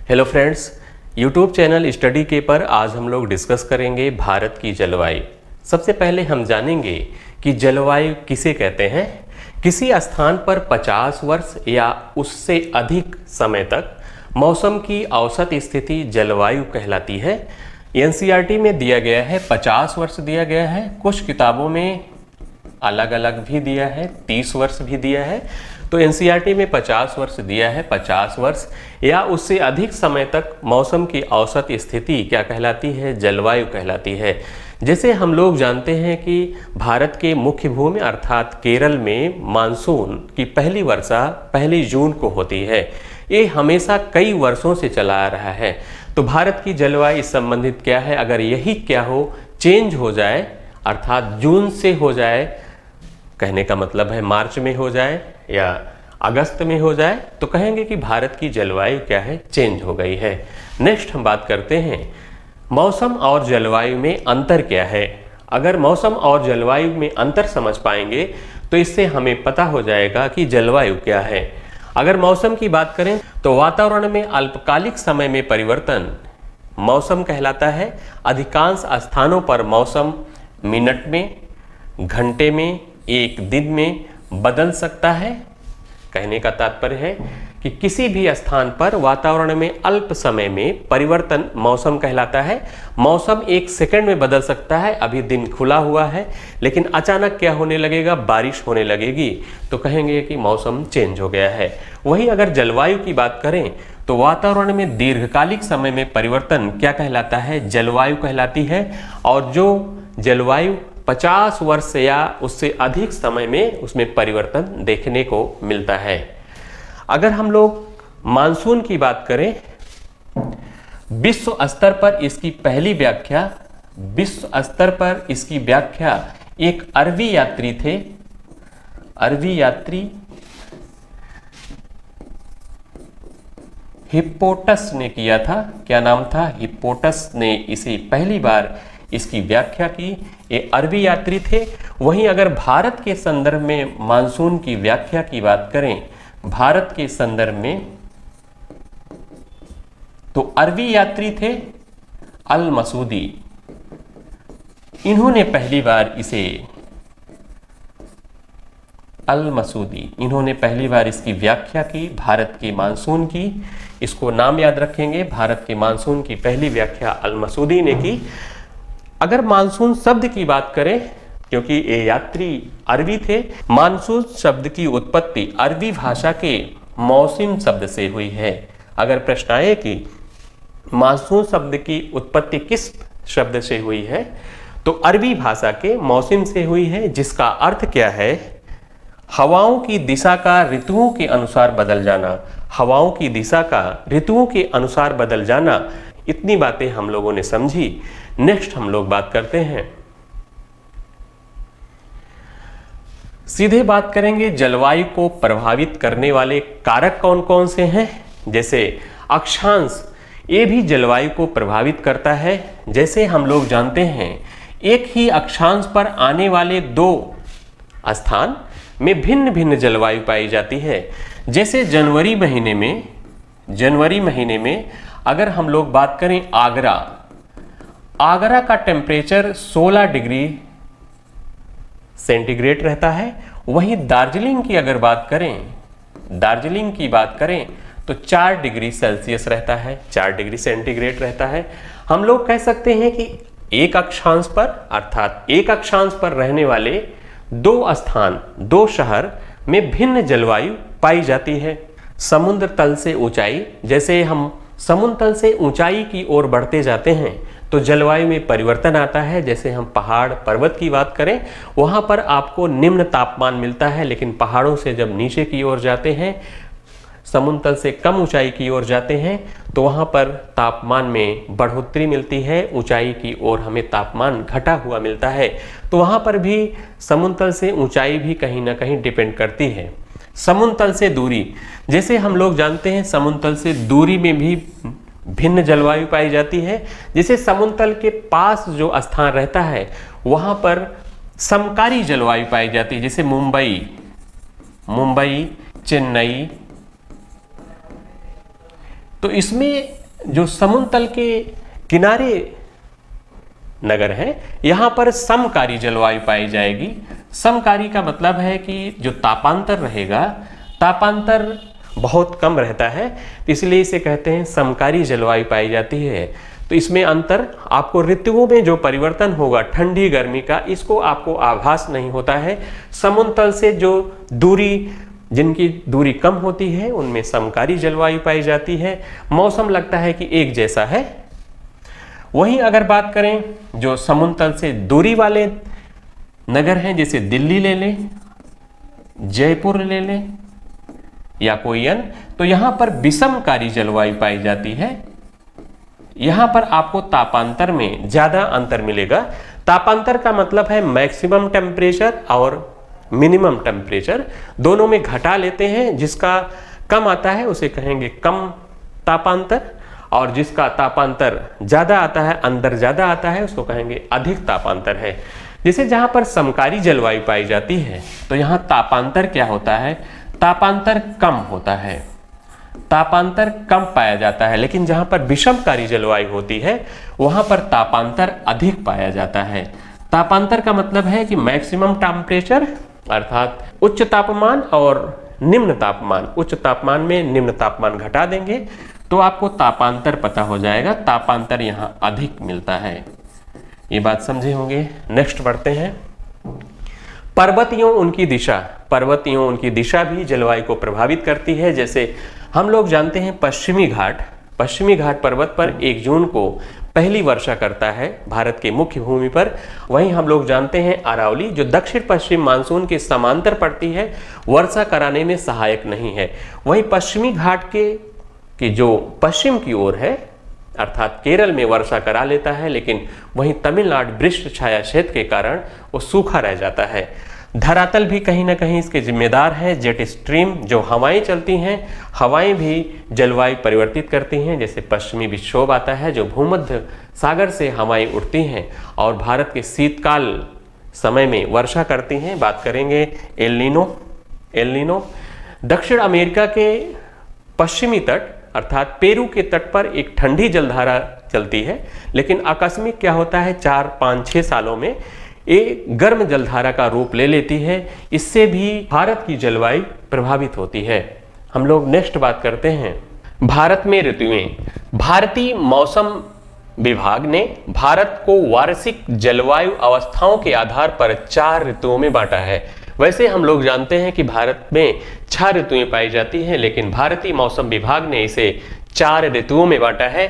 Hello friends, YouTube channel study के पर आज हम लोग डिस्कस करेंगे भारत की जलवायु। सबसे पहले हम जानेंगे कि जलवायु किसे कहते हैं। किसी स्थान पर 50 वर्ष या उससे अधिक समय तक मौसम की औसत स्थिति जलवायु कहलाती है। एनसीईआरटी में दिया गया है 50 वर्ष दिया गया है, कुछ किताबों में अलग अलग भी दिया है, 30 वर्ष भी दिया है। तो एनसीईआरटी में 50 वर्ष दिया है। 50 वर्ष या उससे अधिक समय तक मौसम की औसत स्थिति क्या कहलाती है? जलवायु कहलाती है। जैसे हम लोग जानते हैं कि भारत के मुख्य भूमि अर्थात केरल में मानसून की पहली वर्षा 1 जून को होती है। ये हमेशा कई वर्षों से चला आ रहा है। तो भारत की जलवायु इस संबंधित क्या है? अगर यही क्या हो, चेंज हो जाए अर्थात जून से हो जाए, कहने का मतलब है मार्च में हो जाए या अगस्त में हो जाए, तो कहेंगे कि भारत की जलवायु क्या है? चेंज हो गई है। नेक्स्ट हम बात करते हैं मौसम और जलवायु में अंतर क्या है। अगर मौसम और जलवायु में अंतर समझ पाएंगे तो इससे हमें पता हो जाएगा कि जलवायु क्या है। अगर मौसम की बात करें तो वातावरण में अल्पकालिक समय में परिवर्तन मौसम कहलाता है। अधिकांश स्थानों पर मौसम मिनट में, घंटे में, एक दिन में बदल सकता है। कहने का तात्पर्य है कि किसी भी स्थान पर वातावरण में अल्प समय में परिवर्तन मौसम कहलाता है। मौसम 1 सेकंड में बदल सकता है। अभी दिन खुला हुआ है लेकिन अचानक क्या होने लगेगा? बारिश होने लगेगी, तो कहेंगे कि मौसम चेंज हो गया है। वहीं अगर जलवायु की बात करें तो वातावरण में दीर्घकालिक समय में परिवर्तन क्या कहलाता है? जलवायु कहलाती है। और जो जलवायु 50 वर्ष या उससे अधिक समय में उसमें परिवर्तन देखने को मिलता है। अगर हम लोग मानसून की बात करें, विश्व स्तर पर इसकी पहली व्याख्या, विश्व स्तर पर इसकी व्याख्या एक अरबी यात्री थे, अरबी यात्री हिप्पोटस ने किया था। क्या नाम था? हिप्पोटस ने इसे पहली बार इसकी व्याख्या की। ये अरबी यात्री थे। वहीं अगर भारत के संदर्भ में मानसून की व्याख्या की बात करें, भारत के संदर्भ में, तो अरबी यात्री थे अल मसूदी। इन्होंने पहली बार इसे अल मसूदी, इन्होंने पहली बार इसकी व्याख्या की भारत के मानसून की। इसको नाम याद रखेंगे, भारत के मानसून की पहली व्याख्या अल मसूदी ने की। अगर मानसून शब्द की बात करें, क्योंकि ये यात्री अरबी थे, मानसून शब्द की उत्पत्ति अरबी भाषा के मौसम शब्द से हुई है। अगर प्रश्न आए कि मानसून शब्द की उत्पत्ति किस शब्द से हुई है, तो अरबी भाषा के मौसम से हुई है, जिसका अर्थ क्या है? हवाओं की दिशा का ऋतुओं के अनुसार बदल जाना। हवाओं की दिशा का ऋतुओं के अनुसार बदल जाना। इतनी बातें हम लोगों ने समझी। नेक्स्ट हम लोग बात करते हैं, सीधे बात करेंगे जलवायु को प्रभावित करने वाले कारक कौन कौन से हैं। जैसे अक्षांश, ये भी जलवायु को प्रभावित करता है। जैसे हम लोग जानते हैं एक ही अक्षांश पर आने वाले 2 स्थान में भिन्न भिन्न जलवायु पाई जाती है। जैसे जनवरी महीने में अगर हम लोग बात करें आगरा का टेम्परेचर 16 डिग्री सेंटीग्रेड रहता है। वहीं दार्जिलिंग की अगर बात करें तो 4 डिग्री सेल्सियस रहता है, 4 डिग्री सेंटीग्रेड रहता है। हम लोग कह सकते हैं कि एक अक्षांश पर रहने वाले 2 स्थान, 2 शहर में भिन्न जलवायु पाई जाती है। समुद्र तल से ऊंचाई, जैसे हम समुद्र तल से ऊंचाई की ओर बढ़ते जाते हैं तो जलवायु में परिवर्तन आता है। जैसे हम पहाड़ पर्वत की बात करें, वहां पर आपको निम्न तापमान मिलता है, लेकिन पहाड़ों से जब नीचे की ओर जाते हैं, समुद्र तल से कम ऊंचाई की ओर जाते हैं, तो वहां पर तापमान में बढ़ोतरी मिलती है। ऊंचाई की ओर हमें तापमान घटा हुआ मिलता है। तो वहां पर भी समुद्र तल से ऊंचाई भी कहीं ना कहीं डिपेंड करती है। समुद्र तल से दूरी, जैसे हम लोग जानते हैं समुद्र तल से दूरी में भी भिन्न जलवायु पाई जाती है। जैसे समुद्र तल के पास जो स्थान रहता है वहां पर समकारी जलवायु पाई जाती है। जैसे मुंबई, चेन्नई, तो इसमें जो समुद्र तल के किनारे नगर हैं, यहाँ पर समकारी जलवायु पाई जाएगी। समकारी का मतलब है कि जो तापांतर रहेगा, तापांतर बहुत कम रहता है, इसलिए इसे कहते हैं समकारी जलवायु पाई जाती है। तो इसमें अंतर आपको ऋतुओं में जो परिवर्तन होगा ठंडी गर्मी का, इसको आपको आभास नहीं होता है। समुद्र तल से जो दूरी, जिनकी दूरी कम होती है, उनमें समकारी जलवायु पाई जाती है। मौसम लगता है कि एक जैसा है। वहीं अगर बात करें जो समुद्र तल से दूरी वाले नगर हैं, जैसे दिल्ली ले लें, जयपुर ले लें या कोई अन्य, तो यहां पर विषमकारी जलवायु पाई जाती है। यहां पर आपको तापांतर में ज्यादा अंतर मिलेगा। तापांतर का मतलब है मैक्सिमम टेम्परेचर और मिनिमम टेम्परेचर दोनों में घटा लेते हैं। जिसका कम आता है उसे कहेंगे कम तापांतर, और जिसका तापांतर ज्यादा आता है, अंदर ज्यादा आता है, उसको कहेंगे अधिक तापांतर है। जैसे जहां पर समकारी जलवायु पाई जाती है तो यहां तापांतर क्या होता है, तापांतर कम होता है, तापांतर कम पाया जाता है। लेकिन जहां पर विषमकारी जलवायु होती है वहां पर तापांतर अधिक पाया जाता है। तापांतर का मतलब है कि मैक्सिमम टेम्परेचर अर्थात उच्च तापमान और निम्न तापमान, उच्च तापमान में निम्न तापमान घटा देंगे तो आपको तापांतर पता हो जाएगा। तापांतर यहां अधिक मिलता है। ये बात समझे होंगे। नेक्स्ट बढ़ते हैं। पर्वत एवं उनकी दिशा, पर्वत एवं उनकी दिशा भी जलवायु को प्रभावित करती है। जैसे हम लोग जानते हैं पश्चिमी घाट पर्वत पर 1 जून को पहली वर्षा करता है भारत के मुख्य भूमि पर। वहीं हम लोग जानते हैं अरावली जो दक्षिण पश्चिम मानसून के समांतर पड़ती है, वर्षा कराने में सहायक नहीं है। वहीं पश्चिमी घाट के जो पश्चिम की ओर है अर्थात केरल में वर्षा करा लेता है, लेकिन वहीं तमिलनाडु वृक्ष छाया क्षेत्र के कारण वो सूखा रह जाता है। धरातल भी कहीं ना कहीं इसके जिम्मेदार है। जेट स्ट्रीम जो हवाएं चलती हैं, हवाएं भी जलवायु परिवर्तित करती हैं। जैसे पश्चिमी विक्षोभ आता है जो भूमध्य सागर से हवाएं उठती हैं और भारत के शीतकाल समय में वर्षा करती हैं। बात करेंगे एल नीनो। दक्षिण अमेरिका के पश्चिमी तट अर्थात पेरू के तट पर एक ठंडी जलधारा चलती है, लेकिन आकस्मिक क्या होता है 4, 5, 6 सालों में एक गर्म जलधारा का रूप ले लेती है। इससे भी भारत की जलवायु प्रभावित होती है। हम लोग नेक्स्ट बात करते हैं भारत में ऋतुएं। भारतीय मौसम विभाग ने भारत को वार्षिक जलवायु अवस्थाओं के आधार पर 4 ऋतुओं में बांटा है। वैसे हम लोग जानते हैं कि भारत में 6 ऋतुएं पाई जाती हैं, लेकिन भारतीय मौसम विभाग ने इसे 4 ऋतुओं में बांटा है।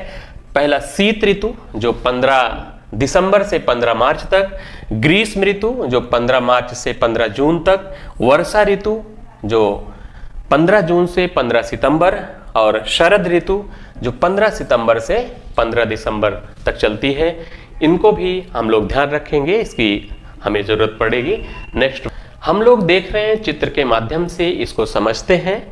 पहला शीत ऋतु जो 15 दिसंबर से 15 मार्च तक, ग्रीष्म ऋतु जो 15 मार्च से 15 जून तक, वर्षा ऋतु जो 15 जून से 15 सितंबर और शरद ऋतु जो 15 सितंबर से 15 दिसंबर तक चलती है। इनको भी हम लोग ध्यान रखेंगे, इसकी हमें जरूरत पड़ेगी। नेक्स्ट हम लोग देख रहे हैं चित्र के माध्यम से इसको समझते हैं।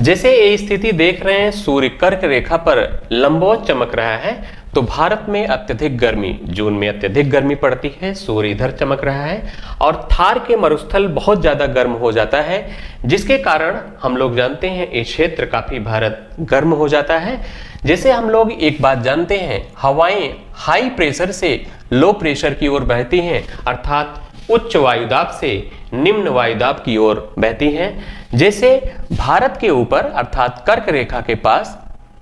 जैसे ये स्थिति देख रहे हैं, सूर्य कर्क रेखा पर लंबवत चमक रहा है, तो भारत में अत्यधिक गर्मी, जून में अत्यधिक गर्मी पड़ती है, सूर्य इधर चमक रहा है और थार के मरुस्थल बहुत ज्यादा गर्म हो जाता है, जिसके कारण हम लोग जानते हैं ये क्षेत्र काफी भारत गर्म हो जाता है। जैसे हम लोग एक बात जानते हैं, हवाएं हाई प्रेशर से लो प्रेशर की ओर बहती हैं, अर्थात उच्च वायुदाब से निम्न वायुदाब की ओर बहती हैं। जैसे भारत के ऊपर अर्थात कर्क रेखा के पास,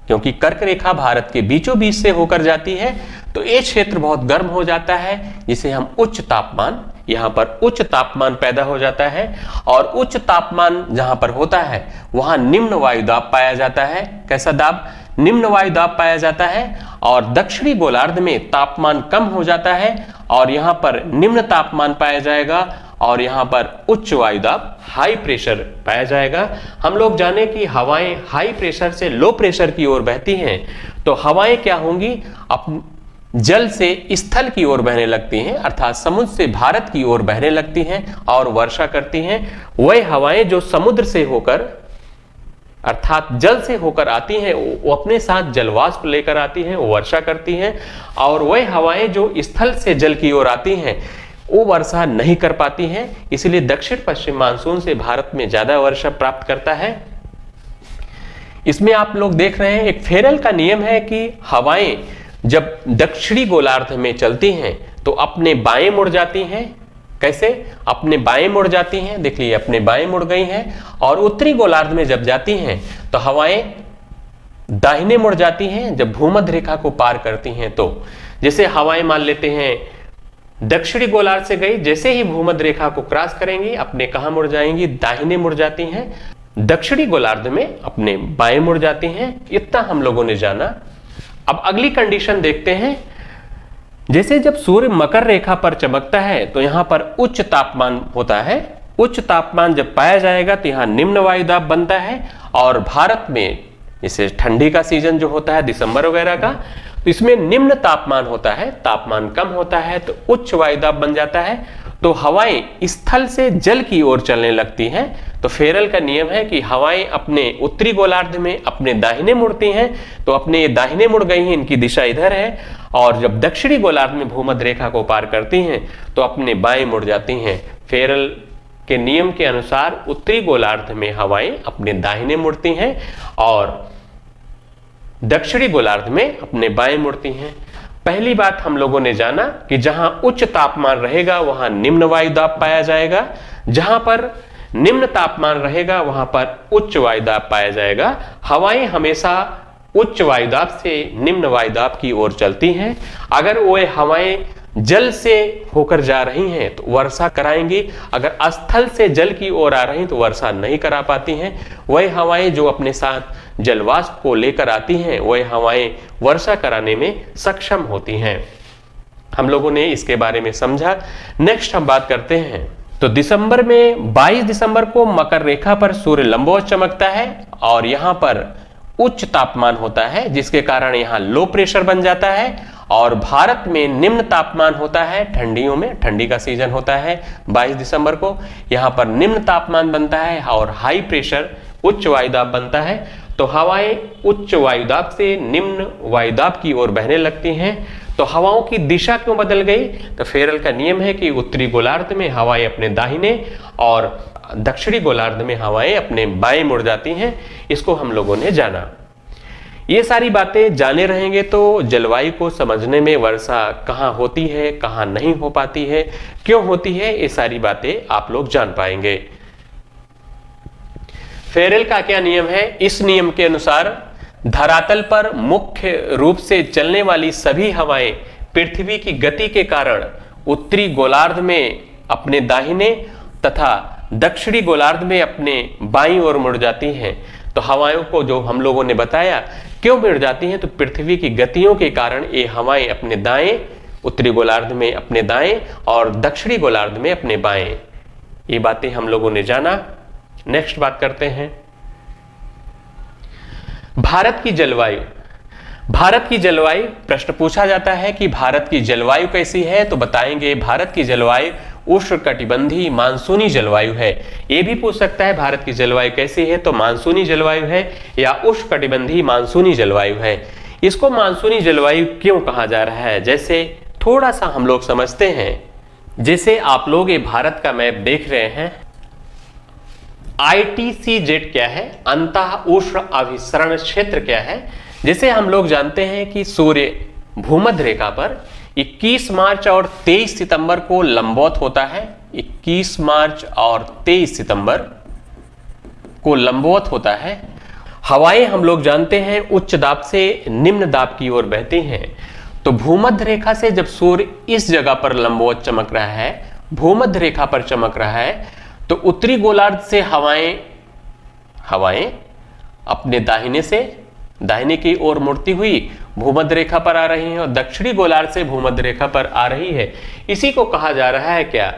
क्योंकि कर्क रेखा भारत के बीचों बीच से होकर जाती है, तो ये क्षेत्र बहुत गर्म हो जाता है, जिसे हम उच्च तापमान, यहाँ पर उच्च तापमान पैदा हो जाता है। और उच्च तापमान जहां पर होता है वहां निम्न वायुदाब पाया जाता है। कैसा दाब? निम्न वायुदाब पाया जाता है। और दक्षिणी गोलार्ध में तापमान कम हो जाता है और यहां पर निम्न तापमान पाया जाएगा और यहां पर उच्च वायुदाब हाई प्रेशर पाया जाएगा। हम लोग जाने कि हवाएं हाई प्रेशर से लो प्रेशर की ओर बहती हैं, तो हवाएं क्या होंगी, अब जल से स्थल की ओर बहने लगती हैं, अर्थात समुद्र से भारत की ओर बहने लगती हैं और वर्षा करती हैं। वह हवाएं जो समुद्र से होकर अर्थात जल से होकर आती हैं, वो अपने साथ जलवाष्प लेकर आती हैं, वो वर्षा करती हैं। और वह हवाएं जो स्थल से जल की ओर आती हैं वो वर्षा नहीं कर पाती हैं, इसलिए दक्षिण पश्चिम मानसून से भारत में ज्यादा वर्षा प्राप्त करता है। इसमें आप लोग देख रहे हैं एक फेरल का नियम है कि हवाएं जब दक्षिणी गोलार्ध में चलती हैं तो अपने बाएं मुड़ जाती हैं। कैसे? अपने बाएं मुड़ जाती हैं, देख लीजिए अपने बाएं मुड़ गई हैं। और उत्तरी गोलार्ध में जब जाती हैं तो हवाएं दाहिने मुड़ जाती हैं जब भूमध्य रेखा को पार करती हैं। तो जैसे हवाएं मान लेते हैं दक्षिणी गोलार्ध से गई, जैसे ही भूमध्य रेखा को क्रॉस करेंगी अपने कहां मुड़ जाएंगी? दाहिने मुड़ जाती हैं, दक्षिणी गोलार्ध में अपने बाएं मुड़ जाती हैं। इतना हम लोगों ने जाना। अब अगली कंडीशन देखते हैं। जैसे जब सूर्य मकर रेखा पर चमकता है तो यहां पर उच्च तापमान होता है। उच्च तापमान जब पाया जाएगा तो यहां निम्न वायुदाब बनता है। और भारत में जैसे ठंडी का सीजन जो होता है दिसंबर वगैरह का, तो इसमें निम्न तापमान होता है, तापमान कम होता है तो उच्च वायुदाब बन जाता है। तो हवाएं स्थल से जल की ओर चलने लगती हैं। तो फेरल का नियम है कि हवाएं अपने उत्तरी गोलार्ध में अपने दाहिने मुड़ती हैं, तो अपने दाहिने मुड़ गई हैं, इनकी दिशा इधर है। और जब दक्षिणी गोलार्ध में भूमध्य रेखा को पार करती हैं तो अपने बाएं मुड़ जाती हैं। फेरल के नियम के अनुसार उत्तरी गोलार्ध में हवाएं अपने दाहिने मुड़ती हैं और दक्षिणी गोलार्ध में अपने बाएं मुड़ती हैं। पहली बात हम लोगों ने जाना कि जहां उच्च तापमान रहेगा वहां निम्न वायुदाब पाया जाएगा, जहां पर निम्न तापमान रहेगा वहां पर उच्च वायुदाब पाया जाएगा। हवाएं हमेशा उच्च वायुदाब से निम्न वायुदाब की ओर चलती हैं। अगर वो हवाएं जल से होकर जा रही हैं तो वर्षा कराएंगी, अगर स्थल से जल की ओर आ रही तो वर्षा नहीं करा पाती हैं। वही हवाएं जो अपने साथ जलवाष्प को लेकर आती हैं वही हवाएं वर्षा कराने में सक्षम होती हैं। हम लोगों ने इसके बारे में समझा। नेक्स्ट हम बात करते हैं। तो दिसंबर में 22 दिसंबर को मकर रेखा पर सूर्य लंबवत चमकता है और यहां पर उच्च तापमान होता है, जिसके कारण यहां लो प्रेशर बन जाता है। और भारत में निम्न तापमान होता है ठंडियों में, ठंडी का सीजन होता है 22 दिसंबर को। यहां पर निम्न तापमान बनता है और हाई प्रेशर उच्च वायुदाब बनता है। तो हवाएं उच्च वायुदाब से निम्न वायुदाब की ओर बहने लगती हैं। तो हवाओं की दिशा क्यों बदल गई? तो फेरल का नियम है कि उत्तरी गोलार्ध में हवाएं अपने दाहिने और दक्षिणी गोलार्ध में हवाएं अपने बाएं मुड़ जाती हैं। इसको हम लोगों ने जाना। ये सारी बातें जाने रहेंगे तो जलवायु को समझने में वर्षा कहाँ होती है, कहाँ नहीं हो पाती है, क्यों होती है, ये सारी बातें आप लोग जान पाएंगे। फेरल का क्या नियम है? इस नियम के अनुसार धरातल पर मुख्य रूप से चलने वाली सभी हवाएं पृथ्वी की गति के कारण उत्तरी गोलार्ध में अपने दाहिने तथा दक्षिणी गोलार्ध में अपने बाईं ओर मुड़ जाती हैं। तो हवाओं को जो हम लोगों ने बताया क्यों मुड़ जाती हैं, तो पृथ्वी की गतियों के कारण ये हवाएं अपने दाएं, उत्तरी गोलार्ध में अपने दाएं और दक्षिणी गोलार्ध में अपने बाएं, ये बातें हम लोगों ने जाना। नेक्स्ट बात करते हैं भारत की जलवायु। भारत की जलवायु प्रश्न पूछा जाता है कि भारत की जलवायु कैसी है, तो बताएंगे भारत की जलवायु उष्णकटिबंधीय मानसूनी जलवायु है। यह भी पूछ सकता है भारत की जलवायु कैसी है, तो मानसूनी जलवायु है या उष्णकटिबंधीय मानसूनी जलवायु है। इसको मानसूनी जलवायु क्यों कहा जा रहा है, जैसे थोड़ा सा हम लोग समझते हैं। जैसे आप लोग ये भारत का मैप देख रहे हैं, ITCZ क्या है, अंतः उष्ण अभिसरण क्षेत्र क्या है। जैसे हम लोग जानते हैं कि सूर्य भूमध्य रेखा पर 21 मार्च और 23 सितंबर को लंबवत होता है। 21 मार्च और 23 सितंबर को लंबवत होता है। हवाएं हम लोग जानते हैं उच्च दाब से निम्न दाब की ओर बहती हैं। तो भूमध्य रेखा से जब सूर्य इस जगह पर लंबवत चमक रहा है, भूमध्य रेखा पर चमक रहा है, तो उत्तरी गोलार्ध से हवाएं अपने दाहिने की ओर मुड़ती हुई भूमध्य रेखा पर आ रही हैं और दक्षिणी गोलार्ध से भूमध्य रेखा पर आ रही है। इसी को कहा जा रहा है क्या,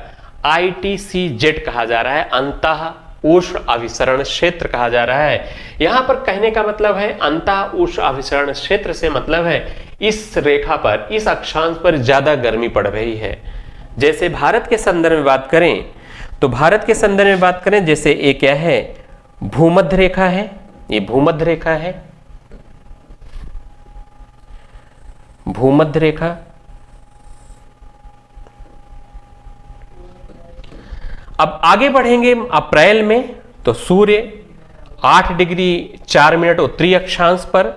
ITCZ कहा जा रहा है, अंतः उष्ण अभिसरण क्षेत्र कहा जा रहा है। यहां पर कहने का मतलब है अंतः उष्ण अभिसरण क्षेत्र से मतलब है इस रेखा पर, इस अक्षांश पर ज्यादा गर्मी पड़ रही है। जैसे भारत के संदर्भ में बात करें, तो भारत के संदर्भ में बात करें, जैसे ये क्या है, भूमध्य रेखा है, ये भूमध्य रेखा है, भूमध्य रेखा। अब आगे बढ़ेंगे अप्रैल में, तो सूर्य 8 डिग्री 4 मिनट उत्तरी अक्षांश पर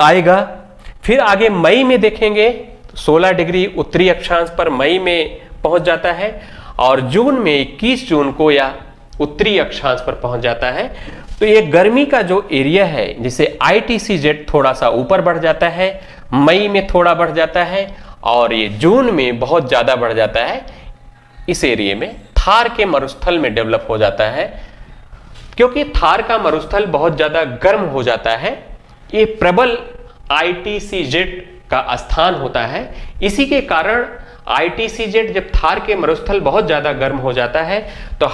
आएगा। फिर आगे मई में देखेंगे 16 डिग्री उत्तरी अक्षांश पर मई में पहुंच जाता है और जून में 21 जून को यह उत्तरी अक्षांश पर पहुंच जाता है। तो ये गर्मी का जो एरिया है जिसे ITCZ थोड़ा सा ऊपर बढ़ जाता है, मई में थोड़ा बढ़ जाता है और ये जून में बहुत ज्यादा बढ़ जाता है। इस एरिया में थार के मरुस्थल में डेवलप हो जाता है। क्योंकि थार का मरुस्थल बहुत ज्यादा गर्म हो जाता है, ये प्रबल ITCZ का स्थान होता है। इसी के कारण ITCZ जब थार के मरुस्थल बहुत ज्यादा गर्म हो जाता है तो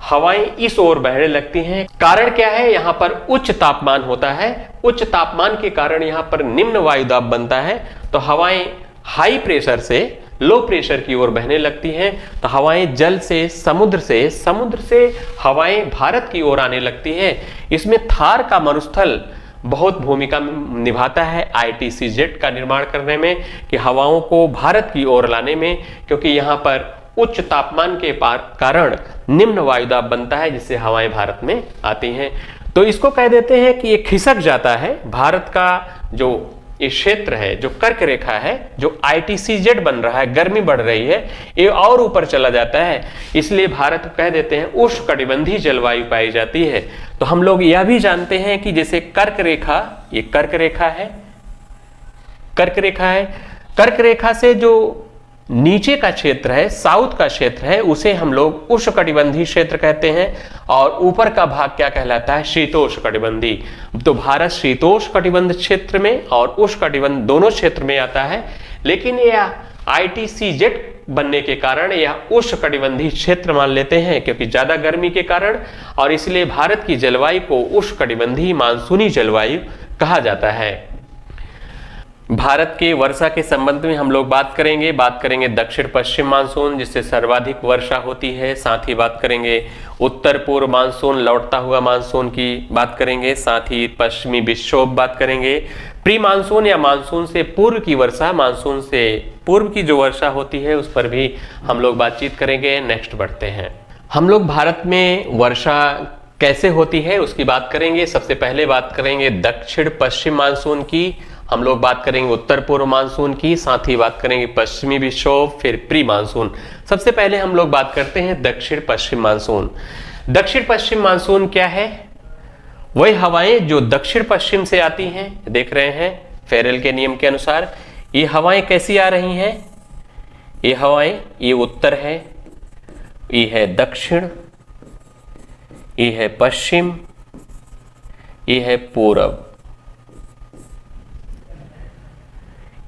हवाएं इस ओर बहने लगती हैं। कारण क्या है, यहां पर उच्च तापमान होता है। उच्च तापमान के कारण यहां पर निम्न वायुदाब बनता है तो हवाएं हाई प्रेशर से लो प्रेशर की ओर बहने लगती हैं। तो हवाएं जल से समुद्र से हवाएं भारत की ओर आने लगती है। इसमें थार का मरुस्थल बहुत भूमिका निभाता है ITCZ का निर्माण करने में, कि हवाओं को भारत की ओर लाने में, क्योंकि यहाँ पर उच्च तापमान के कारण निम्न वायुदाब बनता है जिससे हवाएं भारत में आती हैं। तो इसको कह देते हैं कि ये खिसक जाता है। भारत का जो ये क्षेत्र है, जो कर्क रेखा है, जो ITCZ बन रहा है, गर्मी बढ़ रही है, ये और ऊपर चला जाता है। इसलिए भारत को कह देते हैं उष्णकटिबंधीय जलवायु पाई जाती है। तो हम लोग यह भी जानते हैं कि जैसे कर्क रेखा, ये कर्क रेखा है, कर्क रेखा से जो नीचे का क्षेत्र है, साउथ का क्षेत्र है, उसे हम लोग उष्णकटिबंधीय क्षेत्र कहते हैं और ऊपर का भाग क्या कहलाता है, शीतोष्णकटिबंधीय। तो भारत शीतोष्णकटिबंध क्षेत्र में और उष्णकटिबंध दोनों क्षेत्र में आता है, लेकिन यह ITCZ बनने के कारण यह उष्णकटिबंधीय क्षेत्र मान लेते हैं, क्योंकि ज्यादा गर्मी के कारण, और इसलिए भारत की जलवायु को उष्णकटिबंधीय मानसूनी जलवायु कहा जाता है। भारत के वर्षा के संबंध में हम लोग बात करेंगे दक्षिण पश्चिम मानसून जिससे सर्वाधिक वर्षा होती है। साथ ही बात करेंगे उत्तर पूर्व मानसून, लौटता हुआ मानसून की बात करेंगे। साथ ही पश्चिमी विक्षोभ बात करेंगे। प्री मानसून या मानसून से पूर्व की वर्षा, मानसून से पूर्व की जो वर्षा होती है उस पर भी हम लोग बातचीत करेंगे। नेक्स्ट बढ़ते हैं, हम लोग भारत में वर्षा कैसे होती है उसकी बात करेंगे। सबसे पहले बात करेंगे दक्षिण पश्चिम मानसून की, हम लोग बात करेंगे उत्तर पूर्व मानसून की, साथ ही बात करेंगे पश्चिमी विक्षोभ, फिर प्री मानसून। सबसे पहले हम लोग बात करते हैं दक्षिण पश्चिम मानसून। दक्षिण पश्चिम मानसून क्या है, वही हवाएं जो दक्षिण पश्चिम से आती हैं। देख रहे हैं फेरेल के नियम के अनुसार ये हवाएं कैसी आ रही हैं, ये हवाएं, ये उत्तर है, ये है दक्षिण, ये है पश्चिम, ये है पूरब।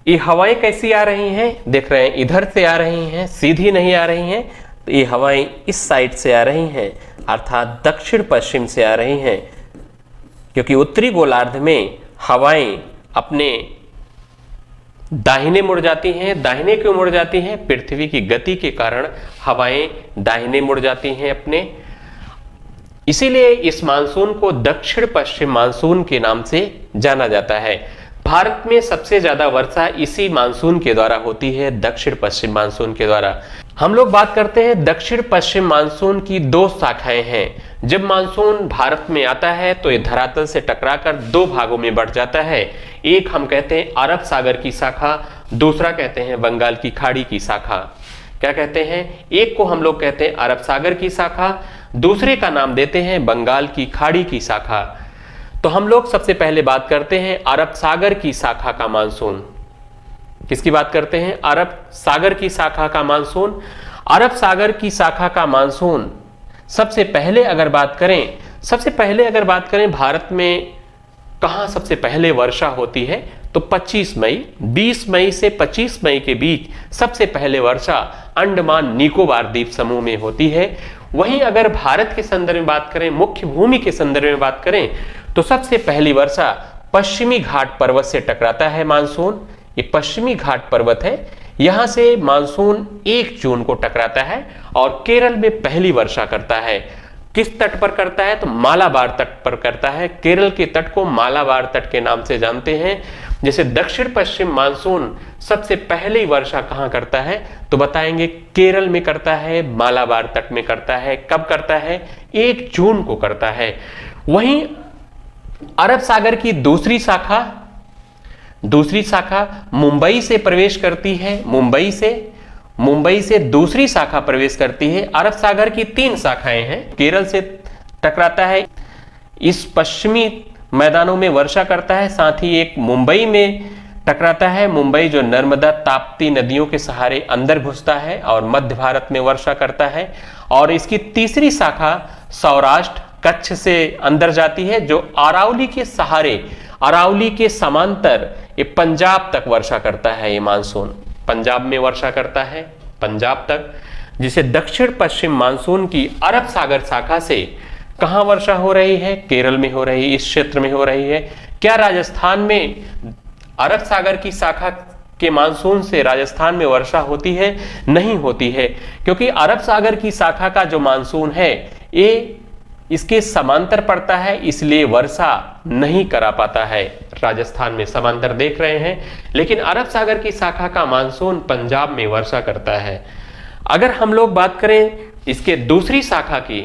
ये हवाएं कैसी आ रही हैं, देख रहे हैं इधर से आ रही हैं, सीधी नहीं आ रही हैं। तो ये हवाएं इस साइड से आ रही हैं, अर्थात दक्षिण पश्चिम से आ रही हैं, क्योंकि उत्तरी गोलार्ध में हवाएं अपने दाहिने मुड़ जाती हैं। दाहिने क्यों मुड़ जाती हैं, पृथ्वी की गति के कारण हवाएं दाहिने मुड़ जाती हैं अपने। इसीलिए इस मानसून को दक्षिण पश्चिम मानसून के नाम से जाना जाता है। भारत में सबसे ज्यादा वर्षा इसी मानसून के द्वारा होती है, दक्षिण पश्चिम मानसून के द्वारा। हम लोग बात करते हैं दक्षिण पश्चिम मानसून की दो शाखाएं हैं। जब मानसून भारत में आता है तो ये धरातल से टकराकर दो भागों में बढ़ जाता है। एक हम कहते हैं अरब सागर की शाखा, दूसरा कहते हैं बंगाल की खाड़ी की शाखा। क्या कहते हैं, एक को हम लोग कहते हैं अरब सागर की शाखा, दूसरे का नाम देते हैं बंगाल की खाड़ी की शाखा। तो हम लोग सबसे पहले बात करते हैं अरब सागर की शाखा का मानसून। किसकी बात करते हैं, अरब सागर की शाखा का मानसून। अरब सागर की शाखा का मानसून सबसे पहले अगर बात करें भारत में कहां सबसे पहले वर्षा होती है, तो 25 मई से 25 मई के बीच सबसे पहले वर्षा अंडमान निकोबार द्वीप समूह में होती है। वहीं अगर भारत के संदर्भ में बात करें, मुख्य भूमि के संदर्भ में बात करें, तो सबसे पहली वर्षा पश्चिमी घाट पर्वत से टकराता है मानसून। ये पश्चिमी घाट पर्वत है, यहां से मानसून 1 जून को टकराता है और केरल में पहली वर्षा करता है। किस तट पर करता है? तो मालाबार तट पर करता है। केरल के तट को मालाबार तट के नाम से जानते हैं। जैसे दक्षिण पश्चिम मानसून सबसे पहली वर्षा कहां करता है? तो बताएंगे केरल में करता है, मालाबार तट में करता है। कब करता है? 1 जून को करता है। वहीं अरब सागर की दूसरी शाखा मुंबई से प्रवेश करती है। मुंबई से दूसरी शाखा प्रवेश करती है। अरब सागर की 3 शाखाएं हैं। केरल से टकराता है, इस पश्चिमी मैदानों में वर्षा करता है, साथ ही एक मुंबई में टकराता है। मुंबई जो नर्मदा ताप्ती नदियों के सहारे अंदर घुसता है और मध्य भारत में वर्षा करता है। और इसकी तीसरी शाखा सौराष्ट्र कच्छ से अंदर जाती है, जो अरावली के सहारे, अरावली के समांतर ये पंजाब तक वर्षा करता है। ये मानसून पंजाब में वर्षा करता है, पंजाब तक, जिसे दक्षिण पश्चिम मानसून की अरब सागर शाखा से कहां वर्षा हो रही है? केरल में हो रही है, इस क्षेत्र में हो रही है। क्या राजस्थान में अरब सागर की शाखा के मानसून से राजस्थान में वर्षा होती है? नहीं होती है, क्योंकि अरब सागर की शाखा का जो मानसून है ये इसके समांतर पड़ता है, इसलिए वर्षा नहीं करा पाता है। राजस्थान में समांतर देख रहे हैं, लेकिन अरब सागर की शाखा का मानसून पंजाब में वर्षा करता है। अगर हम लोग बात करें इसके दूसरी शाखा की,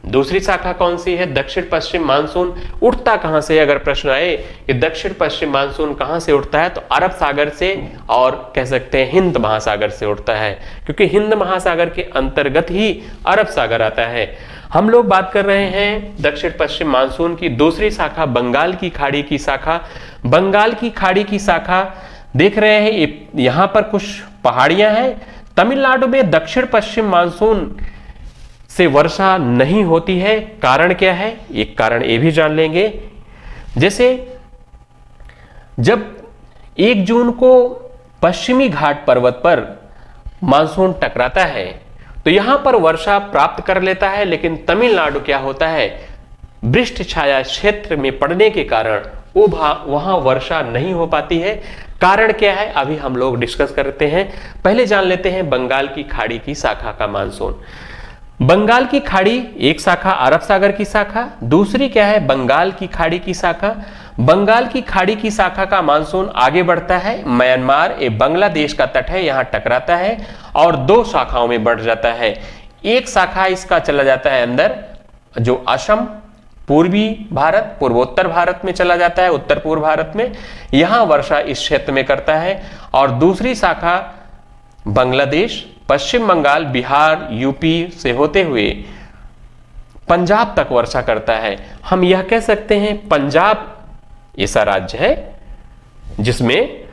दूसरी शाखा कौन सी है? दक्षिण पश्चिम मानसून उठता कहां से? अगर प्रश्न आए कि दक्षिण पश्चिम मानसून कहां से उठता है, तो अरब सागर से, और कह सकते हैं हिंद महासागर से उठता है, क्योंकि हिंद महासागर के अंतर्गत ही अरब सागर आता है। हम लोग बात कर रहे हैं दक्षिण पश्चिम मानसून की दूसरी शाखा, बंगाल की खाड़ी की शाखा। बंगाल की खाड़ी की शाखा देख रहे हैं, यहां पर कुछ पहाड़ियां हैं। तमिलनाडु में दक्षिण पश्चिम मानसून से वर्षा नहीं होती है। कारण क्या है? एक कारण ये भी जान लेंगे। जैसे जब 1 जून को पश्चिमी घाट पर्वत पर मानसून टकराता है तो यहां पर वर्षा प्राप्त कर लेता है, लेकिन तमिलनाडु क्या होता है, वृष्ट छाया क्षेत्र में पड़ने के कारण वहां वर्षा नहीं हो पाती है। कारण क्या है? अभी हम लोग डिस्कस करते हैं। पहले जान लेते हैं बंगाल की खाड़ी की शाखा का मानसून। बंगाल की खाड़ी एक शाखा, अरब सागर की शाखा, दूसरी क्या है? बंगाल की खाड़ी की शाखा। बंगाल की खाड़ी की शाखा का मानसून आगे बढ़ता है, म्यांमार ए बांग्लादेश का तट है, यहां टकराता है और 2 शाखाओं में बढ़ जाता है। एक शाखा इसका चला जाता है अंदर, जो असम, पूर्वी भारत, पूर्वोत्तर भारत में चला जाता है, उत्तर पूर्व भारत में, यहां वर्षा इस क्षेत्र में करता है। और दूसरी शाखा बांग्लादेश, पश्चिम बंगाल, बिहार, यूपी से होते हुए पंजाब तक वर्षा करता है। हम यह कह सकते हैं पंजाब ऐसा राज्य है जिसमें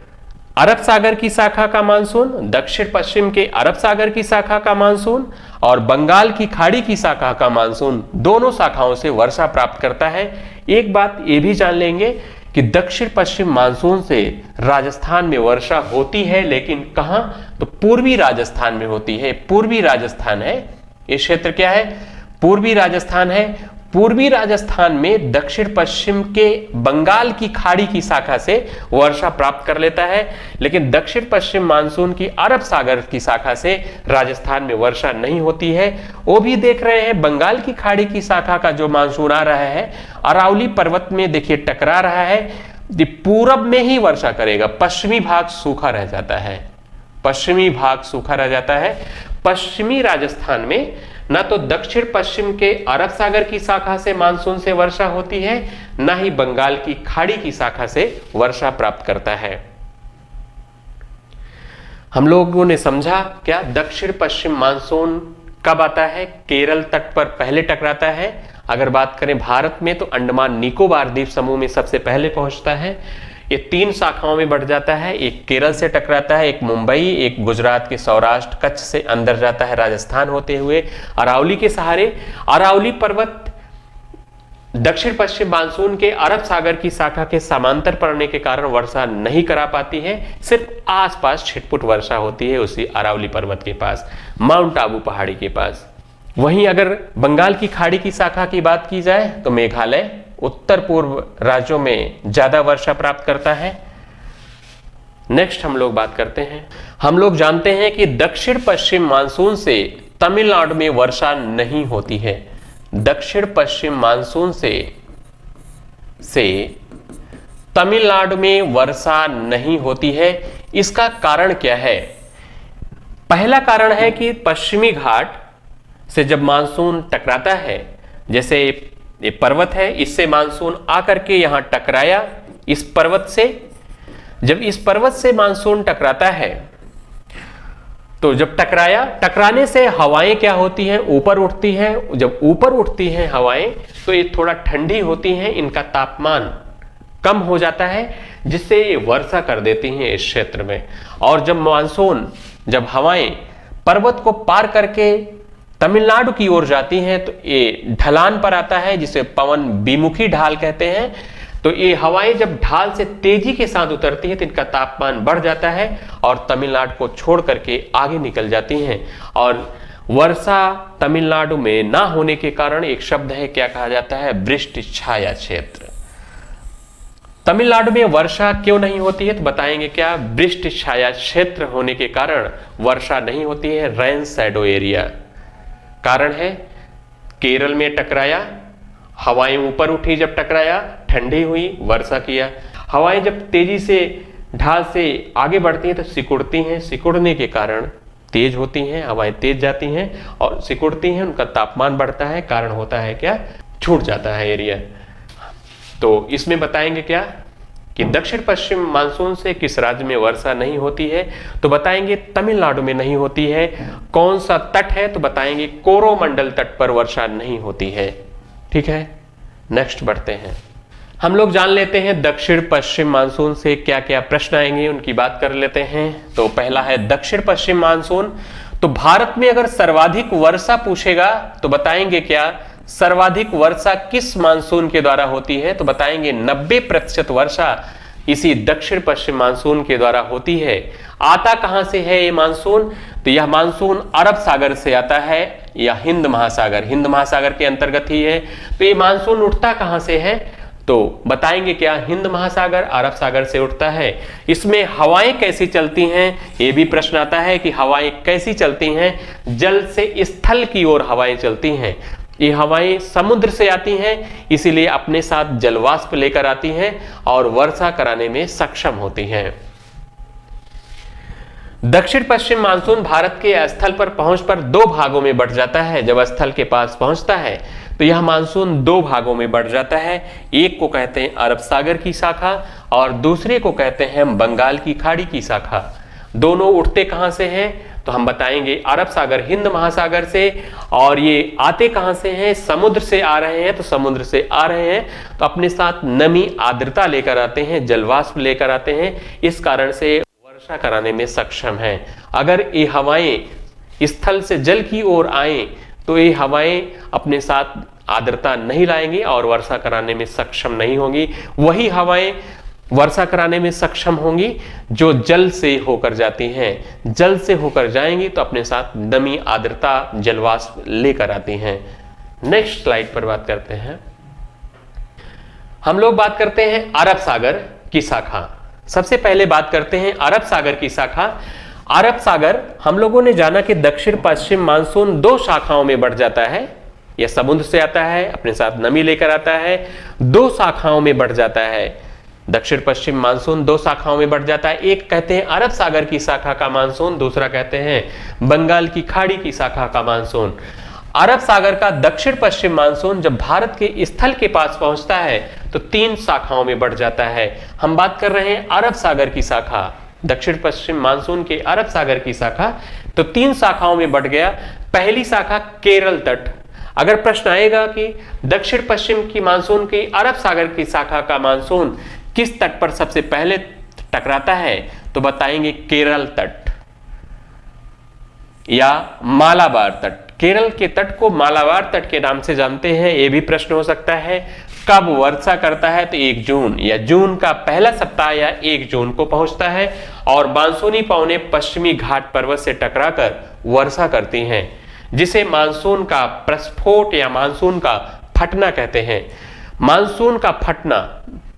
अरब सागर की शाखा का मानसून, दक्षिण पश्चिम के अरब सागर की शाखा का मानसून और बंगाल की खाड़ी की शाखा का मानसून, दोनों शाखाओं से वर्षा प्राप्त करता है। एक बात यह भी जान लेंगे कि दक्षिण पश्चिम मानसून से राजस्थान में वर्षा होती है, लेकिन कहां? तो पूर्वी राजस्थान में होती है। पूर्वी राजस्थान है ये क्षेत्र, क्या है? पूर्वी राजस्थान है। पूर्वी राजस्थान में दक्षिण पश्चिम के बंगाल की खाड़ी की शाखा से वर्षा प्राप्त कर लेता है, लेकिन दक्षिण पश्चिम मानसून की अरब सागर की शाखा से राजस्थान में वर्षा नहीं होती है। वो भी देख रहे हैं बंगाल की खाड़ी की शाखा का जो मानसून आ रहा है, अरावली पर्वत में देखिए टकरा रहा है, पूरब में ही वर्षा करेगा, पश्चिमी भाग सूखा रह जाता है, पश्चिमी भाग सूखा रह जाता है। पश्चिमी राजस्थान में ना तो दक्षिण पश्चिम के अरब सागर की शाखा से मानसून से वर्षा होती है, ना ही बंगाल की खाड़ी की शाखा से वर्षा प्राप्त करता है। हम लोगों ने समझा क्या दक्षिण पश्चिम मानसून कब आता है? केरल तट पर पहले टकराता है। अगर बात करें भारत में तो अंडमान निकोबार द्वीप समूह में सबसे पहले पहुंचता है। ये 3 शाखाओं में बढ़ जाता है, एक केरल से टकराता है, एक मुंबई, एक गुजरात के सौराष्ट्र कच्छ से अंदर जाता है राजस्थान होते हुए अरावली के सहारे। अरावली पर्वत दक्षिण पश्चिम मानसून के अरब सागर की शाखा के समांतर पड़ने के कारण वर्षा नहीं करा पाती है, सिर्फ आसपास छिटपुट वर्षा होती है उसी अरावली पर्वत के पास, माउंट आबू पहाड़ी के पास। वहीं अगर बंगाल की खाड़ी की शाखा की बात की जाए तो मेघालय, उत्तर पूर्व राज्यों में ज्यादा वर्षा प्राप्त करता है। नेक्स्ट हम लोग बात करते हैं, हम लोग जानते हैं कि दक्षिण पश्चिम मानसून से तमिलनाडु में वर्षा नहीं होती है। दक्षिण पश्चिम मानसून से तमिलनाडु में वर्षा नहीं होती है। इसका कारण क्या है? पहला कारण है कि पश्चिमी घाट से जब मानसून टकराता है, जैसे ये पर्वत है, इससे मानसून आकर के यहां टकराया इस पर्वत से। जब इस पर्वत से मानसून टकराता है तो जब टकराने से हवाएं क्या होती हैं? ऊपर उठती हैं। जब ऊपर उठती हैं हवाएं तो ये थोड़ा ठंडी होती हैं, इनका तापमान कम हो जाता है, जिससे ये वर्षा कर देती हैं इस क्षेत्र में। और जब हवाएं पर्वत को पार करके तमिलनाडु की ओर जाती हैं तो ये ढलान पर आता है, जिसे पवन विमुखी ढाल कहते हैं। तो ये हवाएं जब ढाल से तेजी के साथ उतरती है तो इनका तापमान बढ़ जाता है और तमिलनाडु को छोड़ करके आगे निकल जाती हैं। और वर्षा तमिलनाडु में ना होने के कारण एक शब्द है, क्या कहा जाता है? वृष्टि छाया क्षेत्र। तमिलनाडु में वर्षा क्यों नहीं होती है? तो बताएंगे क्या? वृष्टि छाया क्षेत्र होने के कारण वर्षा नहीं होती है। रेन शैडो एरिया कारण है। केरल में टकराया, हवाएं ऊपर उठी, जब टकराया ठंडी हुई, वर्षा किया। हवाएं जब तेजी से ढाल से आगे बढ़ती हैं तो सिकुड़ती हैं, सिकुड़ने के कारण तेज होती हैं, हवाएं तेज जाती हैं और सिकुड़ती हैं, उनका तापमान बढ़ता है। कारण होता है क्या? छूट जाता है एरिया। तो इसमें बताएंगे क्या कि दक्षिण पश्चिम मानसून से किस राज्य में वर्षा नहीं होती है? तो बताएंगे तमिलनाडु में नहीं होती है। कौन सा तट है? तो बताएंगे कोरोमंडल तट पर वर्षा नहीं होती है। ठीक है, नेक्स्ट बढ़ते हैं। हम लोग जान लेते हैं दक्षिण पश्चिम मानसून से क्या क्या प्रश्न आएंगे, उनकी बात कर लेते हैं। तो पहला है दक्षिण पश्चिम मानसून। तो भारत में अगर सर्वाधिक वर्षा पूछेगा तो बताएंगे क्या? सर्वाधिक वर्षा किस मानसून के द्वारा होती है? तो बताएंगे 90% वर्षा इसी दक्षिण पश्चिम मानसून के द्वारा होती है। आता कहां से है ये मानसून? तो यह मानसून अरब सागर से आता है या हिंद महासागर के अंतर्गत ही है। तो ये मानसून उठता कहां से है? तो बताएंगे क्या? हिंद महासागर, अरब सागर से उठता है। इसमें हवाएं कैसी चलती हैं? ये भी प्रश्न आता है कि हवाएं कैसी चलती हैं? जल से स्थल की ओर हवाएं चलती हैं। ये हवाएं समुद्र से आती हैं, इसीलिए अपने साथ जलवाष्प लेकर आती हैं और वर्षा कराने में सक्षम होती हैं। दक्षिण पश्चिम मानसून भारत के स्थल पर पहुंच पर दो भागों में बढ़ जाता है। जब स्थल के पास पहुंचता है तो यह मानसून दो भागों में बढ़ जाता है। एक को कहते हैं अरब सागर की शाखा और दूसरे को कहते हैं बंगाल की खाड़ी की शाखा। दोनों उठते कहां से हैं? तो हम बताएंगे अरब सागर हिंद महासागर से। और ये आते कहां से हैं? समुद्र से आ रहे हैं। तो समुद्र से आ रहे हैं तो अपने साथ नमी आर्द्रता लेकर आते हैं, जलवाष्प लेकर आते हैं। इस कारण से वर्षा कराने में सक्षम है। अगर ये हवाएं स्थल से जल की ओर आए तो ये हवाएं अपने साथ आर्द्रता नहीं लाएंगी और वर्षा कराने में सक्षम नहीं होंगी। वही हवाएं वर्षा कराने में सक्षम होंगी जो जल से होकर जाती हैं। जल से होकर जाएंगी तो अपने साथ नमी, आर्द्रता, जलवाष्प लेकर आती हैं। नेक्स्ट स्लाइड पर बात करते हैं। हम लोग बात करते हैं अरब सागर की शाखा। सबसे पहले बात करते हैं अरब सागर की शाखा। अरब सागर हम लोगों ने जाना कि दक्षिण पश्चिम मानसून दो शाखाओं में बढ़ जाता है। यह समुद्र से आता है, अपने साथ नमी लेकर आता है, दो शाखाओं में बढ़ जाता है। दक्षिण पश्चिम मानसून दो शाखाओं में बढ़ जाता है। एक कहते हैं अरब सागर की शाखा का मानसून, दूसरा कहते हैं बंगाल की खाड़ी की शाखा का मानसून। अरब सागर का दक्षिण पश्चिम मानसून जब भारत के स्थल के पास पहुंचता है तो तीन शाखाओं में बढ़ जाता है। हम बात कर रहे हैं अरब सागर की शाखा, दक्षिण पश्चिम मानसून के अरब सागर की शाखा। तो तीन शाखाओं में बढ़ गया। पहली शाखा केरल तट। अगर प्रश्न आएगा कि दक्षिण पश्चिम की मानसून की अरब सागर की शाखा का मानसून किस तट पर सबसे पहले टकराता है, तो बताएंगे केरल तट या मालाबार तट। केरल के तट को मालाबार तट के नाम से जानते हैं। यह भी प्रश्न हो सकता है कब वर्षा करता है, तो 1 जून या जून का पहला सप्ताह या 1 जून को पहुंचता है और मानसूनी पवनें पश्चिमी घाट पर्वत से टकराकर वर्षा करती हैं, जिसे मानसून का प्रस्फोट या मानसून का फटना कहते हैं। मानसून का फटना,